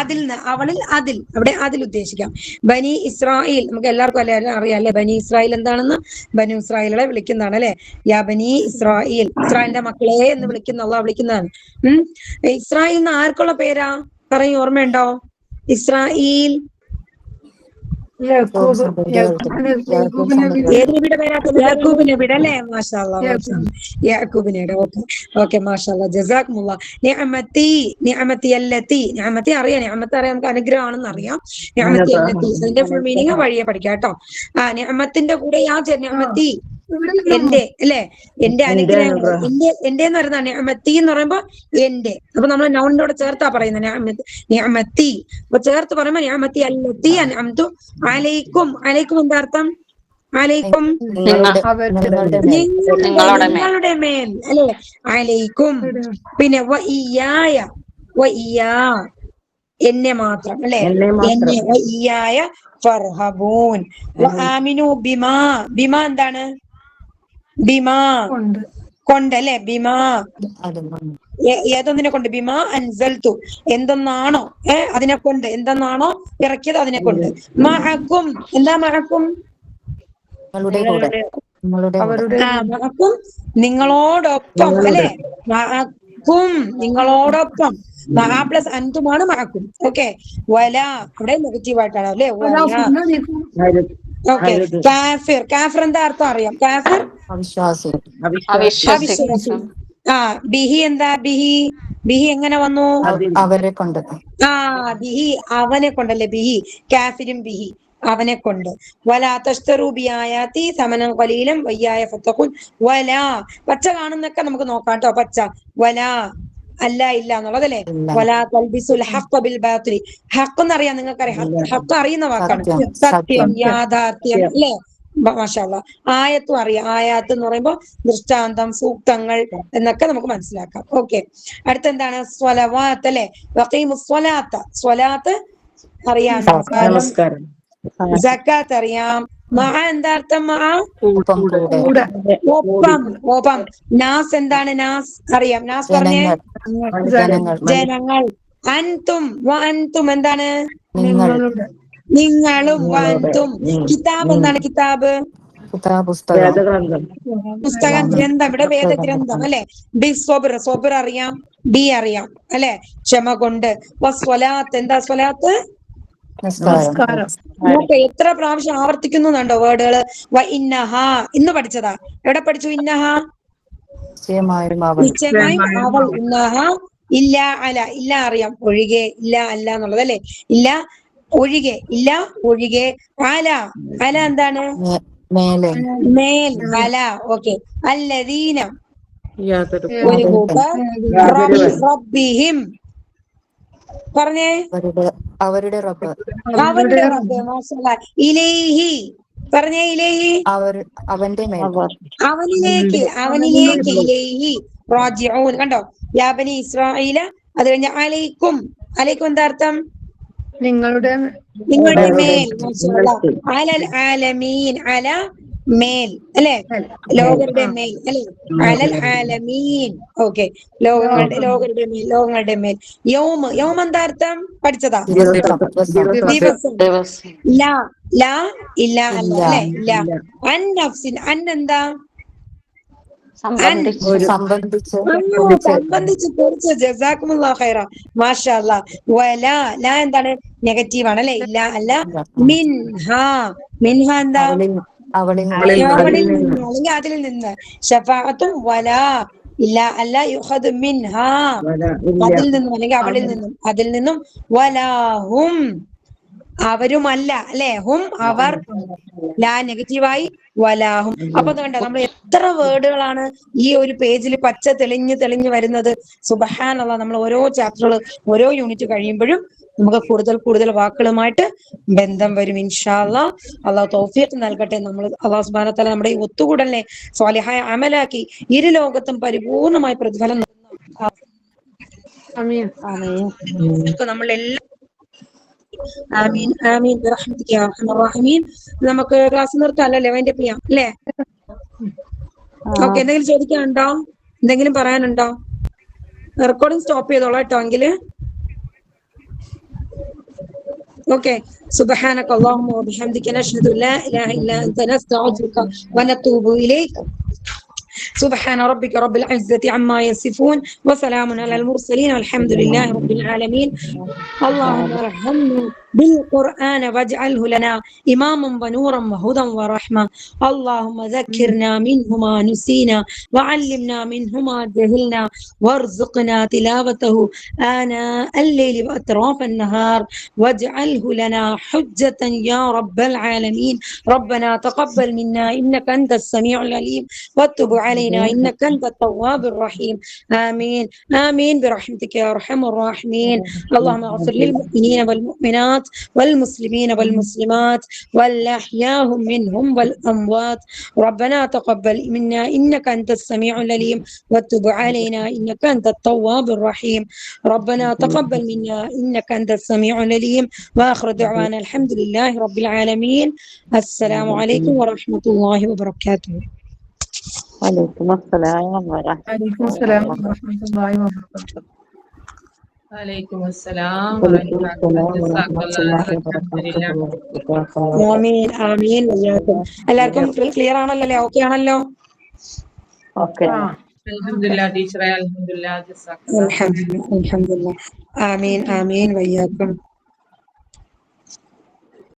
അതിൽ നിന്ന്, അവളിൽ, അതിൽ. അവിടെ അതിൽ ഉദ്ദേശിക്കാം. ബനി ഇസ്രായേൽ നമുക്ക് എല്ലാവർക്കും അറിയാം അല്ലെ? ബനി ഇസ്രായേൽ എന്താണെന്ന്? ബനി ഇസ്രായേലുകളെ വിളിക്കുന്നതാണ് അല്ലെ? യാ ബനി ഇസ്രായേൽ, ഇസ്രായേലിന്റെ മക്കളെ എന്ന് വിളിക്കുന്നതാണ്. ഇസ്രായേൽ എന്ന് ആർക്കുള്ള പേരാ പറയും? ഓർമ്മയുണ്ടോ? ഇസ്രായേൽ ഏത് നബിയുടെ പേരാ? യാക്കൂബ് നബിയുടെ അല്ലേ? മാഷാ അല്ലാഹ്, യാക്കൂബ് നബിയുടെ. ഓക്കെ, മാഷാ അല്ലാഹ്, ജസാക്കുമുല്ലാഹ്. നിഅമതി, നിഅമതി അല്ലതി. നിഅമതി അറിയാം, നിഅമത്ത് അറിയാം, നമുക്ക് അനുഗ്രഹമാണെന്ന് അറിയാം. നിഅമതി അല്ലതി, അതിന്റെ ഫുൾ മീനിങ് വഴിയെ പഠിക്കാം കേട്ടോ. നിഅമത്തിന്റെ കൂടെ നിഅമതി എന്റെ അല്ലെ? എന്റെ അനുഗ്രഹങ്ങൾ, എന്റെ എന്ന് പറയുന്ന നിഅമതി എന്ന് പറയുമ്പോ എന്റെ. അപ്പൊ നമ്മൾ നൗണിന്റെ കൂടെ ചേർത്താ പറയുന്നത് നിഅമതി. അപ്പൊ ചേർത്ത് പറയുമ്പോ നിഅമതി അല്ലതി അൻഅംതു അലൈക്കും. അലൈക്കും എന്താ അർത്ഥം? അലൈക്കും നിങ്ങളുടെ മേൽ അല്ലെ? അലൈക്കും. പിന്നെ വഇയ്യായ, വഇയ്യാ എന്നെ മാത്രം അല്ലെ? എന്നെ. വഇയ്യായ ഫർഹബൂൻ. വആമിനു ബിമാ. ബിമാ എന്താണ്? ബിമാ കൊണ്ട് അല്ലെ? ബിമാ ഏതൊന്നിനെ കൊണ്ട്? ബിമാ അൻസൽതു എന്തെന്നാണോ അതിനെ കൊണ്ട്, എന്തെന്നാണോ ഇറക്കിയത് അതിനെ കൊണ്ട്. മഅക്കും എന്താ? മഅക്കും മഅക്കും നിങ്ങളോടൊപ്പം അല്ലെ? മഅക്കും നിങ്ങളോടൊപ്പം. പ്ലസ് അൻതുമാണ് മഅക്കും. ഓക്കെ, വല അവിടെ നെഗറ്റീവ് ആയിട്ടാണ് അല്ലെ? ഓക്കെ, കാഫിർ. കാഫിർ എന്താ അർത്ഥം അറിയാം? കാഫിർ അവിശ്വാസി. ബിഹി എന്താ? ബിഹി എങ്ങനെ വന്നു? അവരെ കൊണ്ട്. ബിഹി അവനെ കൊണ്ടല്ലേ? ബിഹി കാഫിരും ബിഹി അവനെ കൊണ്ട്. വലാ തശ്തറൂ ബിആയാതി സമനൻ ഖലീലൻ വയ്യായ ഫത്തഖൂൻ. വലാ പച്ച കാണുന്നൊക്കെ നമുക്ക് നോക്കാം കേട്ടോ. പച്ച വലാ അല്ല, ഇല്ല എന്നുള്ളതല്ലേ? വലാ തൽബിസുൽ ഹഖ്ഖ ബിൽ ബാത്തിലി. ഹഖ് എന്നറിയാം, നിങ്ങൾക്കറിയാം. ഹഖ് അറിയുന്ന വാക്കാണ്. സത്യം, യാഥാർത്ഥ്യം അല്ലേ? മാഷാ അല്ലാഹ്. ആയത്തും അറിയാം. ആയാത്ത് എന്ന് പറയുമ്പോൾ ദൃഷ്ടാന്തം, സൂക്തങ്ങൾ എന്നൊക്കെ നമുക്ക് മനസ്സിലാക്കാം. ഓക്കെ, അടുത്തെന്താണ്? സ്വലവാത്ത് അല്ലെ? വഖീമുസ് സ്വലാത്ത. സ്വലാത്ത് അറിയാം. നമസ്കാരം. സക്കാത്ത് അറിയാം. മഅ എന്താ അർത്ഥം? മഅ ഒപ്പം കൂടെ. കൂടെ. ഒപ്പം. ഒപ്പം. നാസ് എന്താണ്? നാസ് അറിയാം. നാസ് പറഞ്ഞേ. ജനങ്ങൾ. ജനങ്ങൾ. അൻതും അൻതും എന്താണ്? നിങ്ങളുടെ. നിങ്ങളും. അൻതും. കിതാബ് എന്താണ്? കിതാബ് പുസ്തകം. പുസ്തകം, ഗ്രന്ഥം. ഇവിടെ വേദഗ്രന്ഥം അല്ലെ. ബി സൊബർ. സൊബർ അറിയാം, ബി അറിയാം അല്ലെ, ക്ഷമ കൊണ്ട്. സ്വലാത്ത് എന്താ? സ്വലാത്ത് നമസ്കാരം. നോക്കെ എത്ര പ്രാവശ്യം ആവർത്തിക്കുന്നു കണ്ടോ വേർഡുകള്. ഇന്നഹ ഇന്ന് പഠിച്ചതാ. എവിടെ പഠിച്ചു? ഇന്നഹ നിശ്ചയമായും അവൾ. ഇന്നഹ ഇല്ല അല. ഇല്ല അറിയാം, ഒഴികെ. ഇല്ല അല്ല എന്നുള്ളത് അല്ലെ. ഇല്ല ഒഴികെ. ഇല്ല ഒഴികെ. അല. അല എന്താണ്? മേലെ. മേൽ. അല. ഓക്കെ. അല്ലദീന ഒരു യാതൊരു കൂട്ടർ. റബ്ബിഹിം പറഞ്ഞേ. അവരുടെ റബ്ബ്. അവരുടെ റബ്ബ്. മാഷാഅല്ലാഹ്. ഇലൈഹി പറഞ്ഞേ. ഇലൈഹി അവന്റെ മേൽ. അവനിലേക്ക്. അവനിലേക്ക്. ഇലൈഹി റാജിഊൻ. കണ്ടോ? യാ ബനി ഇസ്രായീല. അത് കഴിഞ്ഞ അലൈക്കും. അലൈക്കും എന്താ അർത്ഥം? നിങ്ങളുടെ. നിങ്ങളുടെ മേൽ. മാഷാഅല്ലാഹ്. അലൽ ആലമീൻ. അല മേൽ അല്ലെ, ലോകരുടെ മേൽ അല്ലെ. അലൽ ആലമീൻ. ഓക്കെ. ലോകരുടെ മേൽ. ലോകങ്ങളുടെ മേൽ. യൗമ. യൗമ എന്താ അർത്ഥം? പഠിച്ചതാ. ദിവസം. ലാ. ലാ ഇല്ല അല്ല അല്ലെ. ഇല്ല. അൻ നഫ്സിൻ. അൻ എന്താ? സംബന്ധിച്ച്. കുറിച്ച്. ജസാക്കുമുല്ലാഹു ഖൈറ. മാഷാ അല്ലാഹ്. വല. ലാ എന്താണ്? നെഗറ്റീവ് ആണ് അല്ലെ. ഇല്ല അല്ല. മിൻഹ. മിൻഹ എന്താ? അവളിൽ നിന്ന് അല്ലെങ്കിൽ അതിൽ നിന്ന്. ശഫാഅത്തും വല. ഇല്ല അല്ല. യുഖദ് മിൻഹ. അതിൽ നിന്നും അല്ലെങ്കിൽ അവളിൽ നിന്നും. അതിൽ നിന്നും. വലാഹും അവരുമല്ല അല്ലെ. ഹും അവർ. ലാ നെഗറ്റീവായി. വലാഹും. അപ്പൊ കണ്ട നമ്മൾ എത്ര വേർഡുകളാണ് ഈ ഒരു പേജിൽ പച്ച തെളിഞ്ഞു വരുന്നത്. സുബ്ഹാനല്ലാഹ്. നമ്മൾ ഓരോ ചാപ്റ്ററുകൾ ഓരോ യൂണിറ്റ് കഴിയുമ്പോഴും നമുക്ക് കൂടുതൽ വാക്കുകളുമായിട്ട് ബന്ധം വരും ഇൻഷാ അല്ലാഹ്. അള്ളാഹു തൗഫീഖ് നൽകട്ടെ. നമ്മൾ അള്ളാഹു സുബ്ഹാനഹു വ തആല നമ്മുടെ ഈ ഒത്തുകൂടലിനെ സ്വാലിഹായ അമലാക്കി ഇരു ലോകത്തും പരിപൂർണമായ പ്രതിഫലം നമ്മളെല്ലാം. ആമീൻ ആമീൻ ബിറഹ്മതിക യാ അർഹമർ റഹീമീൻ. നമുക്ക് ക്ലാസ് നിർത്താമല്ലോ, വൈൻഡപ്പ് ചെയ്യാം അല്ലേ? ഓക്കെ. എന്തെങ്കിലും ചോദിക്കാനുണ്ടോ? എന്തെങ്കിലും പറയാനുണ്ടോ? റെക്കോർഡിംഗ് സ്റ്റോപ്പ് ചെയ്തോളാം കേട്ടോ എങ്കില്. اوكي. سبحانك اللهم وبحمدك نشهد لا اله الا انت نستغفرك ونتوب اليك. سبحان ربك رب العزة عما يصفون وسلام على المرسلين والحمد لله رب العالمين. اللهم ارحمنا بالقرآن واجعله لنا إماما ونورا وهدى ورحمة. اللهم ذكرنا منه ما نسينا وعلمنا منه ما جهلنا وارزقنا تلاوته آناء الليل وأطراف النهار واجعله لنا حجة يا رب العالمين. ربنا تقبل منا إنك أنت السميع العليم وتب علينا إنك أنت التواب الرحيم. آمين آمين برحمتك يا أرحم الراحمين. اللهم اغفر للمؤمنين والمؤمنات والمسلمين والمسلمات والأحياء منهم والأموات. ربنا تقبل منا إنك أنت السميع العليم وتب علينا إنك أنت التواب الرحيم. ربنا تقبل منا إنك أنت السميع العليم. وآخر دعوانا الحمد لله رب العالمين. السلام عليكم ورحمة الله وبركاته. വലൈക്കും അസ്സലാം വറഹ്മത്തുള്ളാഹി വലൈക്കും അസ്സലാം വറഹ്മത്തുള്ളാഹി വബറകാതുഹു. വലൈക്കും അസ്സലാം വറഹ്മത്തുള്ളാഹി വബറകാതുഹു. ആമീൻ ആമീൻ. എല്ലാവർക്കും ക്ലിയർ ആണല്ലോ? ഓക്കെ ആണല്ലോ? ഓക്കെ. അൽഹംദുലില്ലാ ടീച്ചറെ. അൽഹംദുലില്ലാ. ജസാക്കല്ലാഹ്. അൽഹംദുലില്ലാ. ആമീൻ ആമീൻ. വയ്യാക്കും.